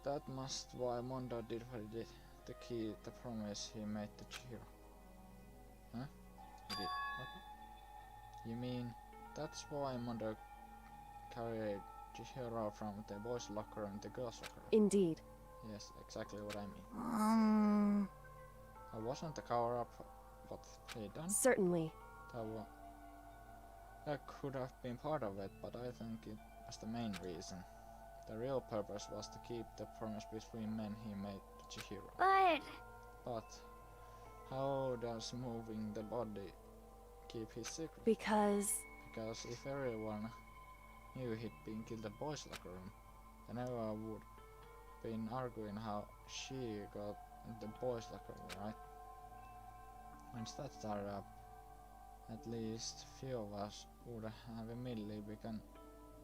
that must why Mondo did what he did, to keep the promise he made to Chihiro. Huh? He did what? You mean, that's why Mondo carried Chihiro from the boys' locker room to the girls' locker room? Indeed. Yes, exactly what I mean. That wasn't the cover-up what he done? Certainly. That could have been part of it, but I think it was the main reason. The real purpose was to keep the promise between men he made to Chihiro. But how does moving the body keep his secret? Because if everyone knew he'd been killed in the boys' locker room, then everyone would been arguing how she got in the boys' locker room, right? Once that started up, at least few of us would have immediately begun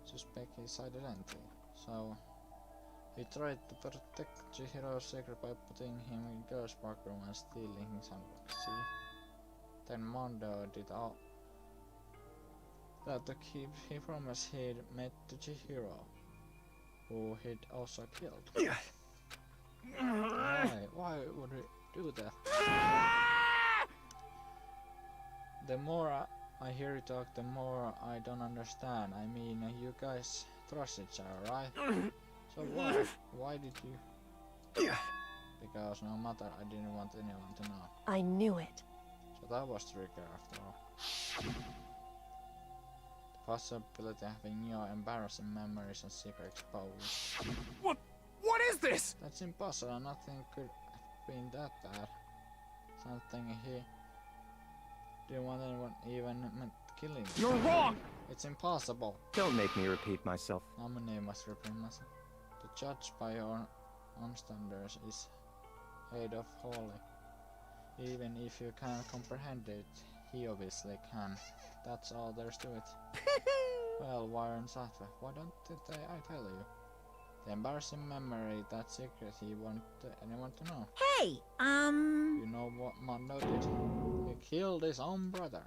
to suspect his identity. So he tried to protect Chihiro's secret by putting him in girls' workroom and stealing his handbook. See? Then Mondo did all that to keep his promise he'd made to Chihiro, who he'd also killed. Why would he do that? The more I hear you talk, the more I don't understand. I mean, you guys trust each other, right? So why? Why did you? Because no matter, I didn't want anyone to know. I knew it. So that was trigger after all. The possibility of having your embarrassing memories and secret exposed. What is this? That's impossible. Nothing could have been that bad. Something he didn't want anyone even meant killing. You're wrong! It's impossible. Don't make me repeat myself. Nominee must repeat myself. To judge by your own standards is aid of holy. Even if you can't comprehend it, he obviously can. That's all there's to it. Well, Warren Satwa, why don't I tell you? The embarrassing memory, that secret he wanted anyone to know. Hey, You know what Mondo did? He killed his own brother.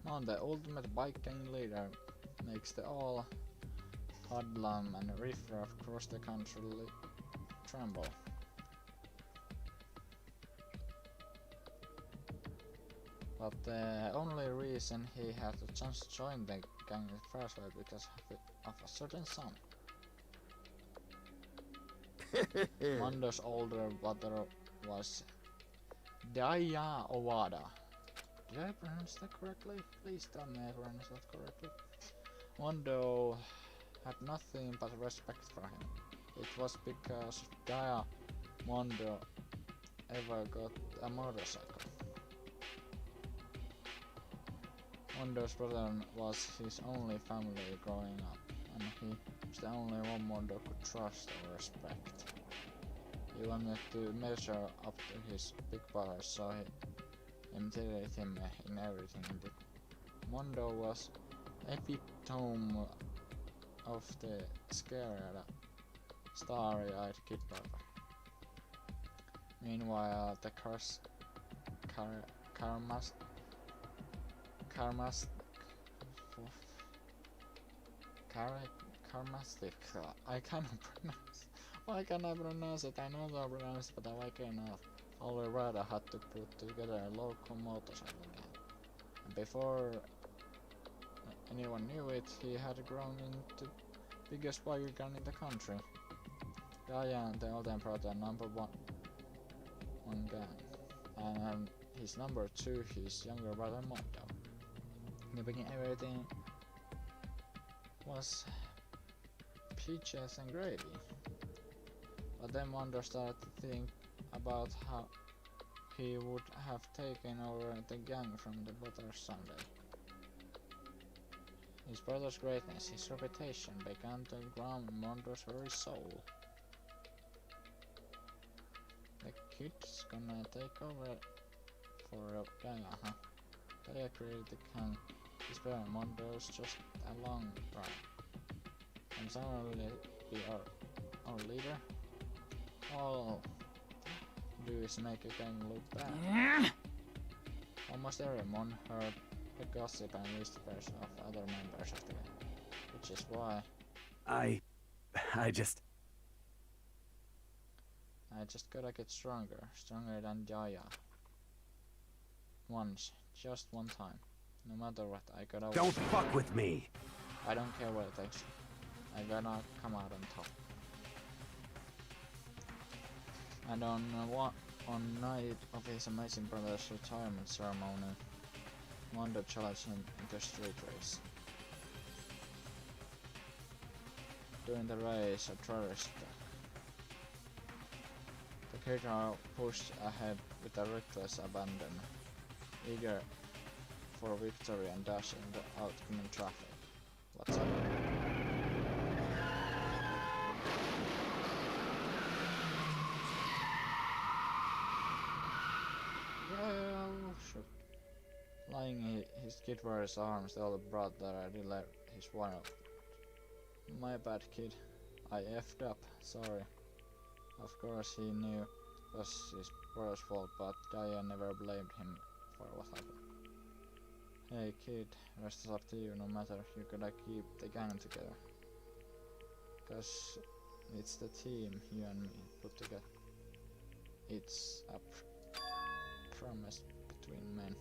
Mon, the ultimate bike gang leader, makes the all hoodlum and riffraff across the country tremble. But the only reason he had the chance to join the gang in the first place because of a certain son. Mondo's older brother was Daya Owada. Did I pronounce that correctly? Please tell me I pronounced that correctly. Mondo had nothing but respect for him. It was because Daya Mondo ever got a motorcycle. Mondo's brother was his only family growing up, and he was the only one Mondo could trust or respect. He wanted to measure up to his big brother, so he imitated him in everything he did. Mondo was epitome of the scary, starry-eyed kid brother. Meanwhile, the Karmastic, I cannot pronounce. Why can I pronounce it? I know how to pronounce it, but I cannot. Older brother had to put together a local motorcycle gang. And before anyone knew it, he had grown into biggest wire gun in the country. Diane, the older brother, number one gang, and his number two, his younger brother Mondo. In the beginning, everything was peaches and gravy, but then Mondo started to think about how he would have taken over the gang from the brother someday. His brother's greatness, his reputation, began to ground Mondo's very soul. The kid's gonna take over for Daya, huh? Daya created the gang. His brother Mondo's just along ride. And someone will be our leader. All do is make a gang look bad. Almost everyone heard the gossip and whispers of other members of the gang, which is why I just gotta get stronger than Jaya. Once, just one time. No matter what, I gotta. Don't fuck with me! I don't care what it takes. I gotta come out on top. And on night of his amazing brother's retirement ceremony, Mondo challenged him into a street race. During the race, a driver stuck. The character pushed ahead with a reckless abandon, eager for victory and dashing the oncoming traffic. What's up? Well, shoot. Lying his kid for his arms, the older brother let his wife. My bad, kid. I effed up. Sorry. Of course he knew it was his brother's fault, but Diane never blamed him for what happened. Hey kid, rest is up to you. No matter, you gotta keep the gang together. Cause it's the team you and me put together. It's a promise between men.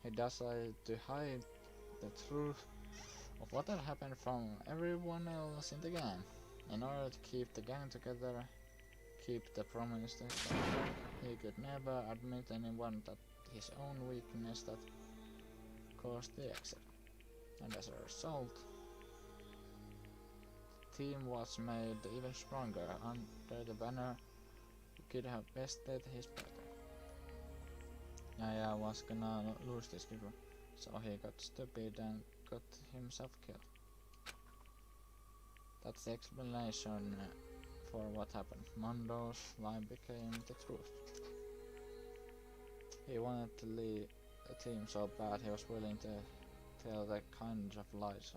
He decided to hide the truth of what had happened from everyone else in the gang. In order to keep the gang together, keep the promise to himself, he could never admit anyone that his own weakness that caused the accident. And as a result, the team was made even stronger under the banner who could have bested his brother. Naya was gonna lose this kid, so he got stupid and got himself killed. That's the explanation for what happened. Mondo's lie became the truth. He wanted to lead the team so bad he was willing to tell the kinds of lies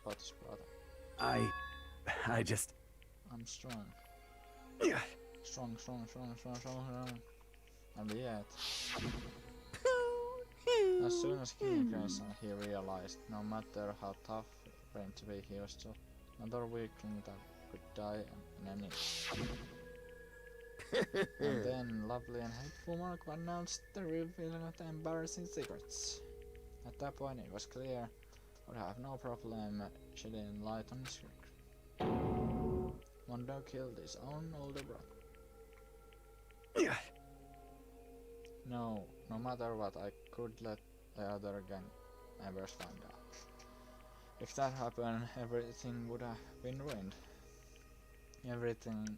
about his brother. I'm strong. Strong. And yet, as soon as King Crimson, he realized no matter how tough he trained to be, he was just another weakling that could die in any. And then lovely and hateful Marco announced the revealing of the embarrassing secrets. At that point it was clear I would have no problem shedding light on his secret. Mondo killed his own older brother. No matter what, I could let the other gang members find out. If that happened, everything would have been ruined. Everything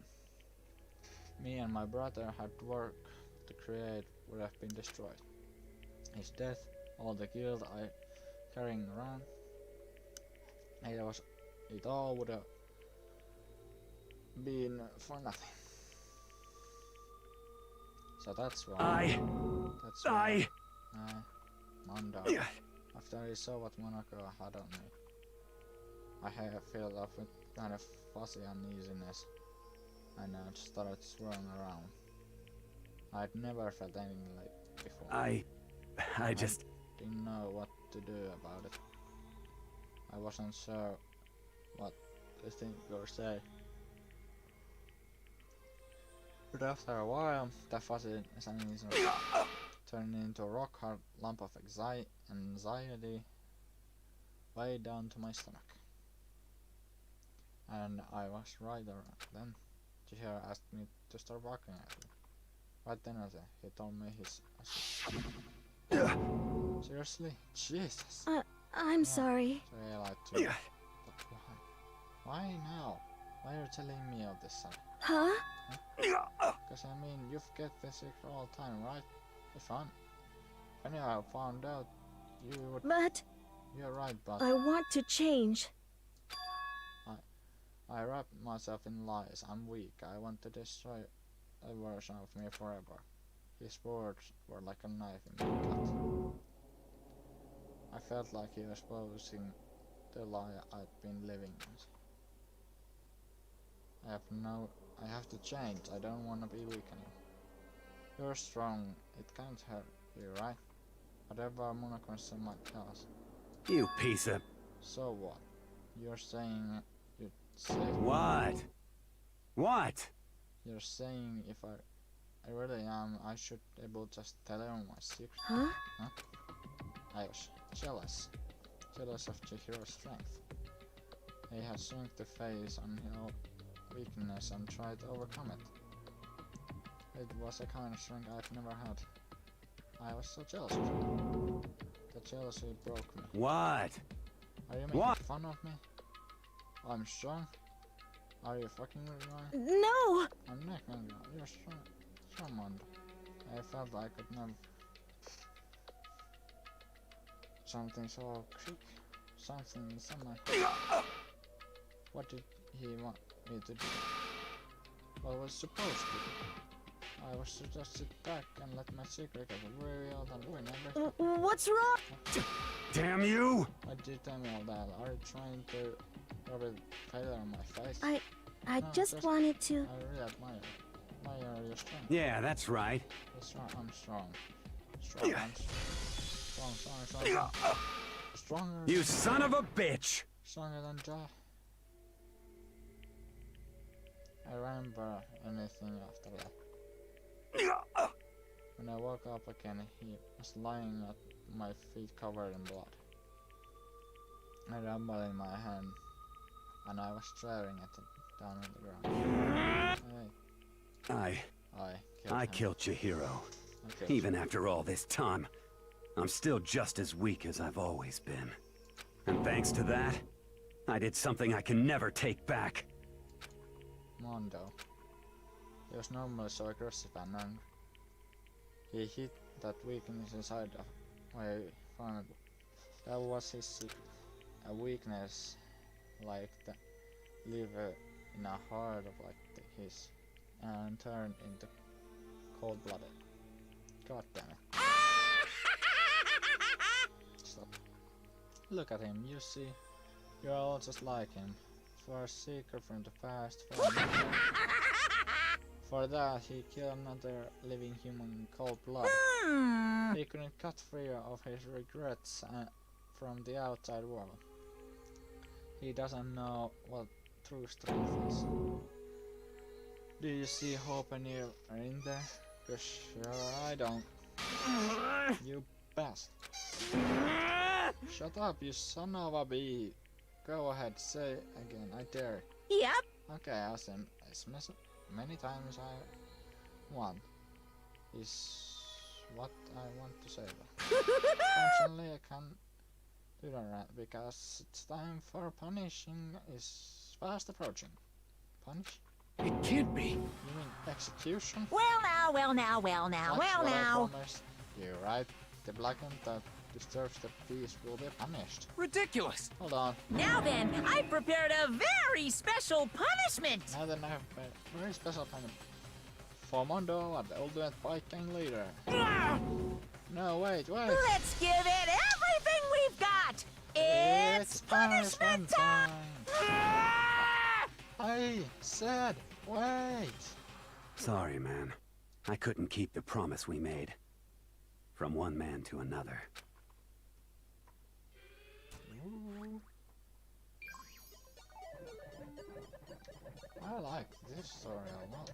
me and my brother had worked to create would have been destroyed. His death, all the guilt I carrying around, it all would have been for nothing. So that's why. Mondo. After I saw what Monaco had on me, I felt up with kind of fuzzy uneasiness, and I started swirling around. I'd never felt anything like before. I just didn't know what to do about it. I wasn't sure what to think or say. But after a while, that fuzzy uneasiness turned into a rock-hard lump of anxiety way down to my stomach. And I was right around then. Chihiro asked me to start walking at him. Right then and there, he told me his... Seriously? Jesus! I'm sorry. So he lied to me. But why? Why now? Why are you telling me of this? Huh? Because I mean, you've kept the secret all the time, right? It's fun. Anyway, I found out you would... But... You're right, but... I want to change. I wrap myself in lies. I'm weak. I want to destroy a version of me forever. His words were like a knife in my gut. I felt like he was exposing the lie I'd been living in. I have to change. I don't want to be weak anymore. You're strong. It can't hurt you, right? Whatever Monaco might tell us. You piece of... So what? You're saying you'd say... What? What? You're saying if I really am, I should be able to just tell everyone my secret? Huh? I was jealous. Jealous of Chihiro's strength. He had shrunk the face on his weakness and tried to overcome it. It was a kind of strength I've never had. I was so jealous of him. The jealousy broke me. What? Are you making fun of me? I'm strong? Are you fucking with me? No! I'm not gonna go. You're strong. Strong, Mondo. I felt I could never... Something so quick. Something in summer. What did he want me to do? What was supposed to do? I was to just sit back and let my secret get revealed and ruin everything. What's wrong? Damn you! Why did you tell me all that? Are you trying to rub a feather on my face? I just wanted to... I really admire your strength. Yeah, that's right. I'm strong. Strong. Stronger. You son of a bitch! Stronger than Jaw. I remember anything after that. When I woke up again, he was lying at my feet covered in blood. I rumbled in my hand, and I was staring at it down on the ground. I killed Chihiro. Even after all this time, I'm still just as weak as I've always been. And thanks to that, I did something I can never take back. Mondo. He was normally so aggressive and angry. He hid that weakness inside of my family. That was his secret. A weakness like that live in a heart of like his and turn into cold-blooded. God damn it. Stop. Look at him, you see? You're all just like him. For a secret from the past, for that he killed another living human in cold blood. He couldn't cut free of his regrets from the outside world. He doesn't know what true strength is. Do you see hope and you are in there? Cause sure I don't. You bastard. Shut up, you son of a bee. Go ahead, say again, I dare. Yep. Okay, as many times I want is what I want to say. Fortunately, I can do that because it's time for punishing is fast approaching. Punish? It can't be. You mean execution? Well now, well now, well now, That's well what I now. promised you, right? The black one that disturbs the peace will be punished. Ridiculous. Hold on. Now then, I've prepared a very special punishment. Now then I have a very special kind of for Mondo and the ultimate Viking leader. No, wait. Let's give it everything we've got. It's punishment time. I said, wait. Sorry, man. I couldn't keep the promise we made. From one man to another. Ooh. I like this story a lot.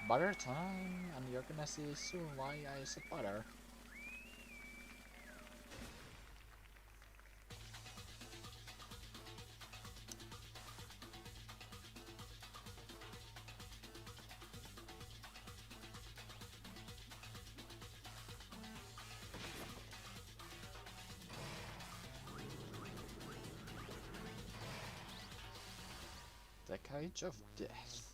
Butter time, and you're gonna see soon why I said butter. The Cage of Death.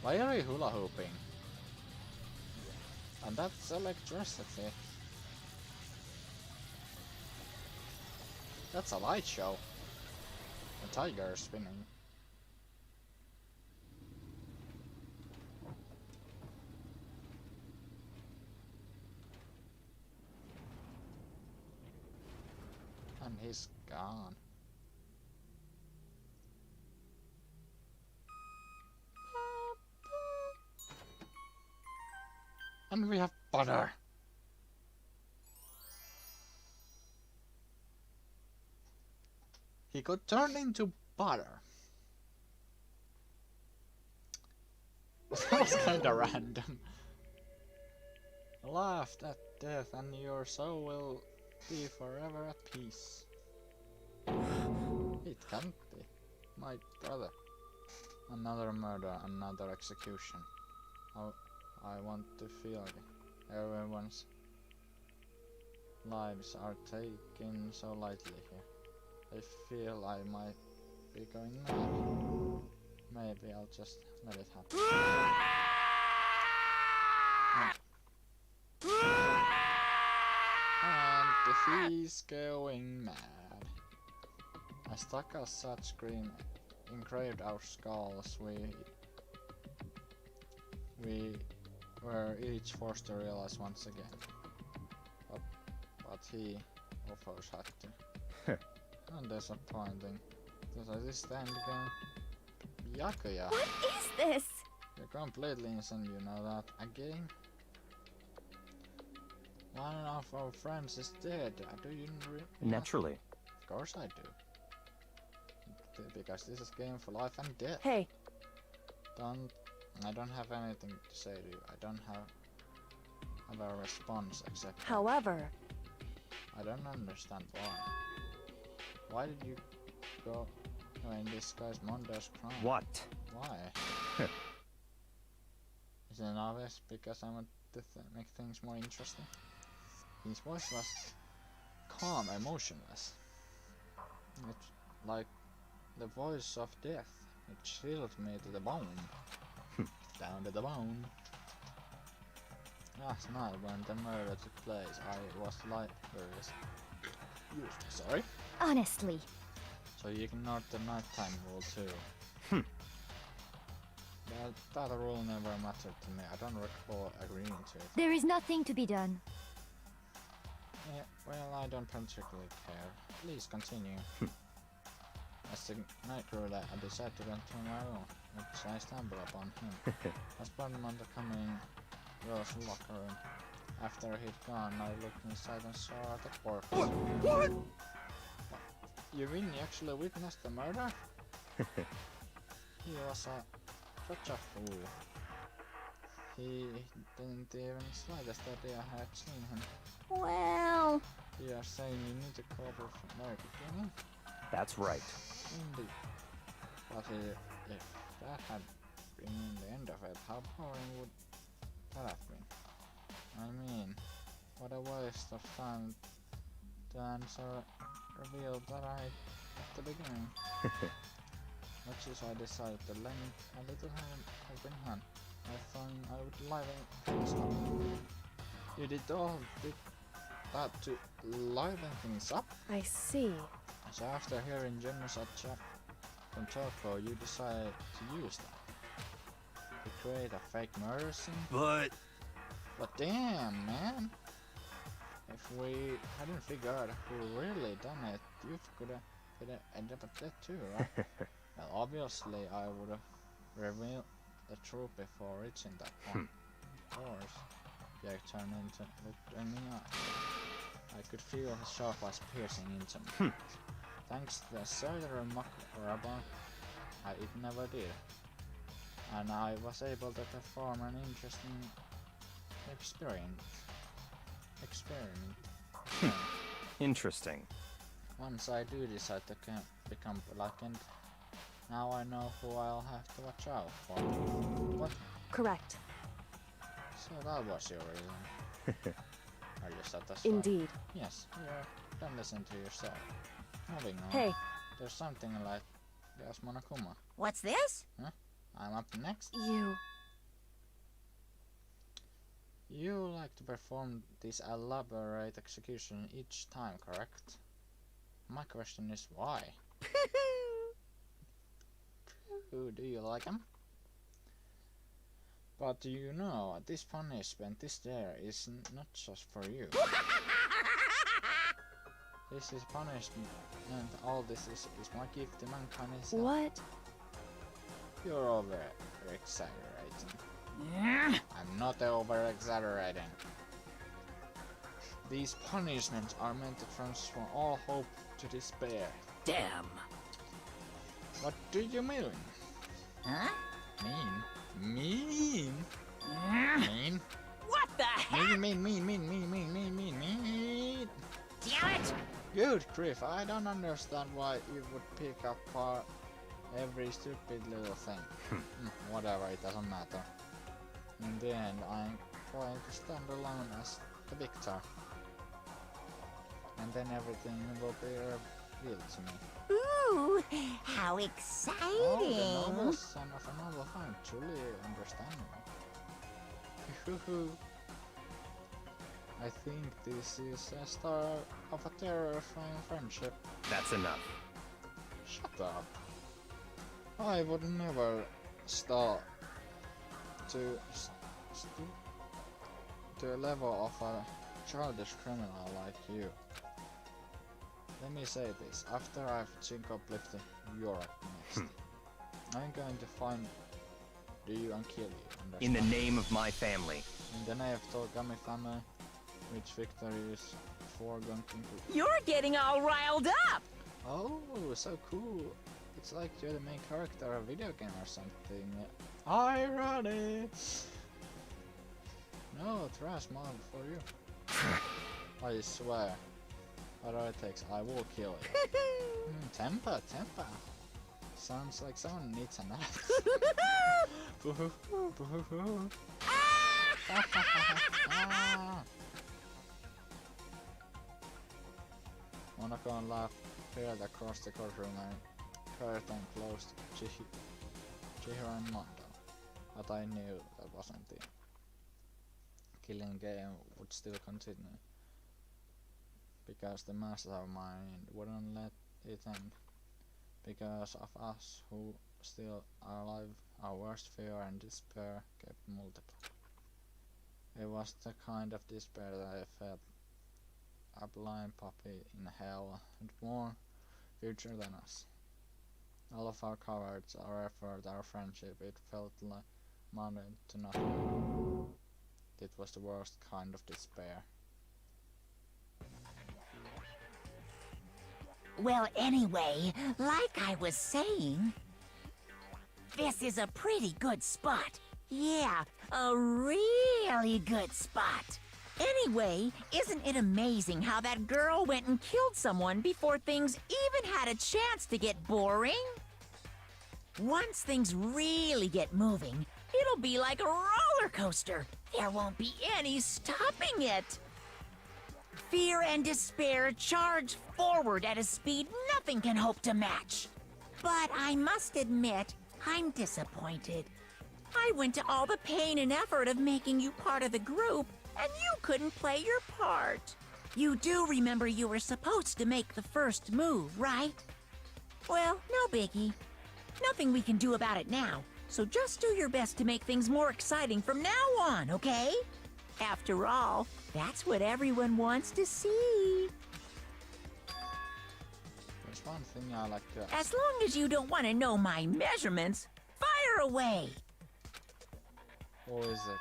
Why are we hula hooping? And that's electricity. That's a light show. A tiger spinning. And he's gone. And we have butter. He got turned into butter. That was kinda random. Laughed at death and your soul will be forever at peace. It can't be. My brother. Another murder, another execution. Oh, I want to feel it. Everyone's lives are taken so lightly here. I feel I might be going mad. Maybe I'll just let it happen. And he's going mad. I stuck a such scream engraved our skulls. We were each forced to realize once again. But he, of course, had to. And disappointing. Does I just stand again? Byakuya! What is this? You're completely insane, you know that. Again? One of our friends is dead. Do you Naturally. Of course I do. Because this is game for life and death. Hey. I don't have anything to say to you. I don't have a response except However, I don't understand why. Why did you go and disguise Mondo's crime? What? Why? Is it obvious because I want to make things more interesting? His voice was calm, emotionless. It's like the voice of death. It chilled me to the bone. Down to the bone. Last night when the murder took place, I was like, sorry? Honestly. So you ignored the nighttime rule too. That rule never mattered to me. I don't recall agreeing to it. There is nothing to be done. Yeah, well, I don't particularly care. Please continue. As the night grew late, I decided to enter my room, which I stumbled upon him. I spotted him on the coming girl's locker room. I After he'd gone, I looked inside and saw the corpse. What? You mean you actually witnessed the murder? He was such a fool. He didn't even slightest idea I had seen him. Well, You are saying you knew the culprit from the very beginning? That's right. Indeed. But if that had been the end of it, how boring would that have been? I mean, what a waste of time to answer revealed that I at the beginning. Much as I decided to lend a little helping hand, I thought I would liven things up. You did all that to liven things up? I see. So after hearing Jenna's chat from Choco, you decided to use that to create a fake murder scene? But But damn, man! If we hadn't figured out who really done it, you could have ended up dead too, right? Well, obviously I would have revealed the truth before reaching that point. Of course, Jack turned into looked in the eye. I could feel his sharp eyes piercing into me. Thanks to the certain remark it never did. And I was able to perform an interesting experiment. Interesting. Once I do decide to become blackened, now I know who I'll have to watch out for. What? Correct. So that was your reason. Are you satisfied? Indeed. Yes, don't listen to yourself. Moving on. Hey. There's something like there's Monokuma. what's this? Huh? I'm up next. You like to perform this elaborate execution each time, correct? My question is why? Do you like them? But you know, this punishment, this there, is not just for you. This is punishment, and all this is my gift to mankind itself. What? You're over-exaggerating. I'm not over-exaggerating. These punishments are meant to transform all hope to despair. Damn. What do you mean? Huh? Mean? Mean? What the heck? Mean. Damn it! Good grief, I don't understand why you would pick apart every stupid little thing. Whatever, it doesn't matter. In the end, I'm going to stand alone as the victor. And then everything will be revealed to me. Ooh, how exciting! Oh, the noble son of a noble heart, truly understandable. I think this is a start of a terrifying friendship. That's enough. Shut up. I would never start to a level of a childish criminal like you. Let me say this, after I've completed Europe next, I'm going to find you and kill you. Understand? In the name of my family. In the name of Togami family, which victory is foregone conclusion. You're getting all riled up! Oh, so cool. It's like you're the main character of a video game or something. Irony! No, trash mom for you. I swear. Whatever it takes, I will kill you. Temper. Sounds like someone needs an axe. Monokuma laughed, peered across the courtroom and curtain closed Chihiro and Mondo. But I knew that wasn't it. Killing game would still continue. Because the master of mind wouldn't let it end. Because of us who still are alive, our worst fear and despair kept multiplying. It was the kind of despair that I felt. A blind puppy in hell and more future than us. All of our courage, our effort, our friendship, it felt like mounted to nothing. It was the worst kind of despair. Well, anyway, like I was saying, this is a pretty good spot. Yeah, a really good spot. Anyway, isn't it amazing how that girl went and killed someone before things even had a chance to get boring? Once things really get moving, it'll be like a roller coaster. There won't be any stopping it. Fear and despair charge forward at a speed nothing can hope to match. But I must admit, I'm disappointed. I went to all the pain and effort of making you part of the group, and you couldn't play your part. You do remember you were supposed to make the first move, right? Well, no biggie. Nothing we can do about it now, so just do your best to make things more exciting from now on, okay? After all, that's what everyone wants to see. There's one thing I like to ask. As long as you don't want to know my measurements, fire away! Or is it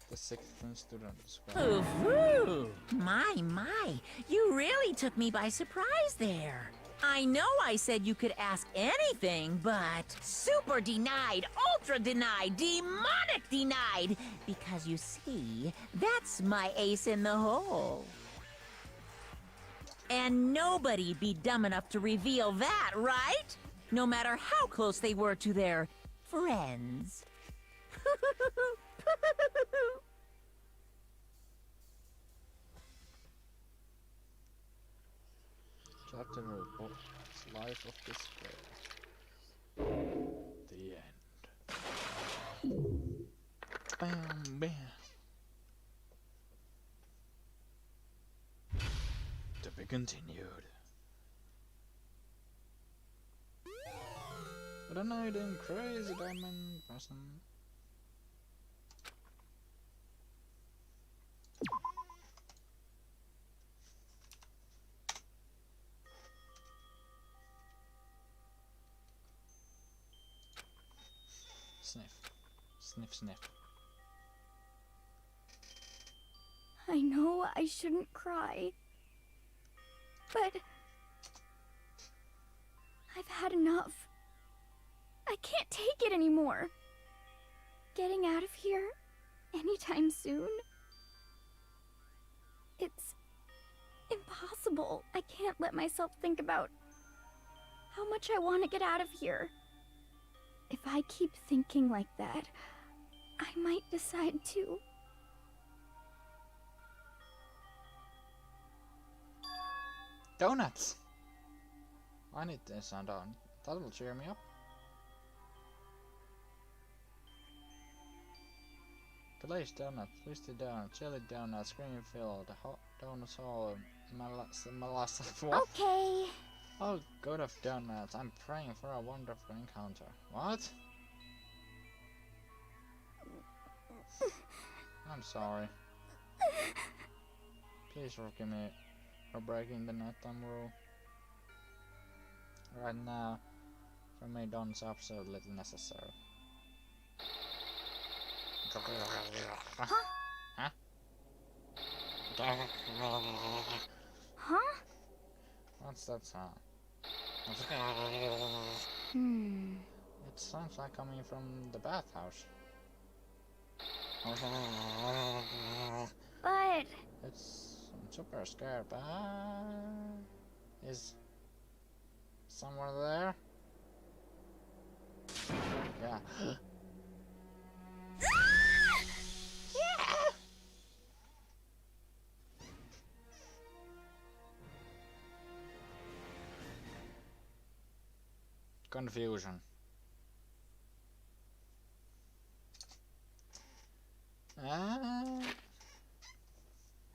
the sixth student squad? Ooh, my, you really took me by surprise there. I know I said you could ask anything, but super denied, ultra denied, demonic denied, because you see, that's my ace in the hole. And nobody be dumb enough to reveal that, right? No matter how close they were to their friends. Chapter report. Life of Despair. The end. Bam, bam. To be continued. But I know you're doing crazy diamond person. Sniff. Sniff, sniff. I know I shouldn't cry, but I've had enough. I can't take it anymore. Getting out of here anytime soon, it's impossible. I can't let myself think about how much I want to get out of here. If I keep thinking like that, I might decide to. Donuts! I need this and on. That will cheer me up. Glazed donut, twisted donut, chili donut, cream filled, hot donuts all, molasses. What? Okay. Oh, god of donuts, I'm praying for a wonderful encounter. What? I'm sorry. Please forgive me for breaking the nighttime rule. Right now, for me, donuts are absolutely necessary. Huh? Huh? Huh? What's that sound? It sounds like coming from the bathhouse. But... I'm super scared, but... Is... somewhere there? Yeah. Yeah! Confusion.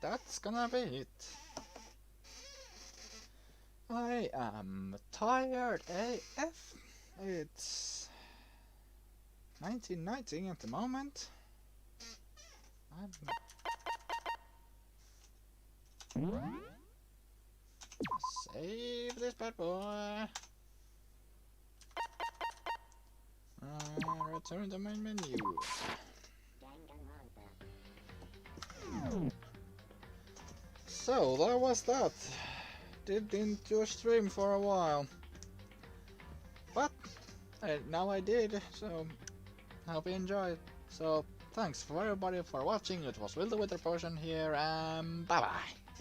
That's gonna be it. I am tired AF. It's 19:19 at the moment. Save this bad boy. Return to main menu. So that was that. Didn't do a stream for a while, but now I did, so hope you enjoyed. So thanks for everybody for watching. It was Will the Wither Potion here, and bye bye.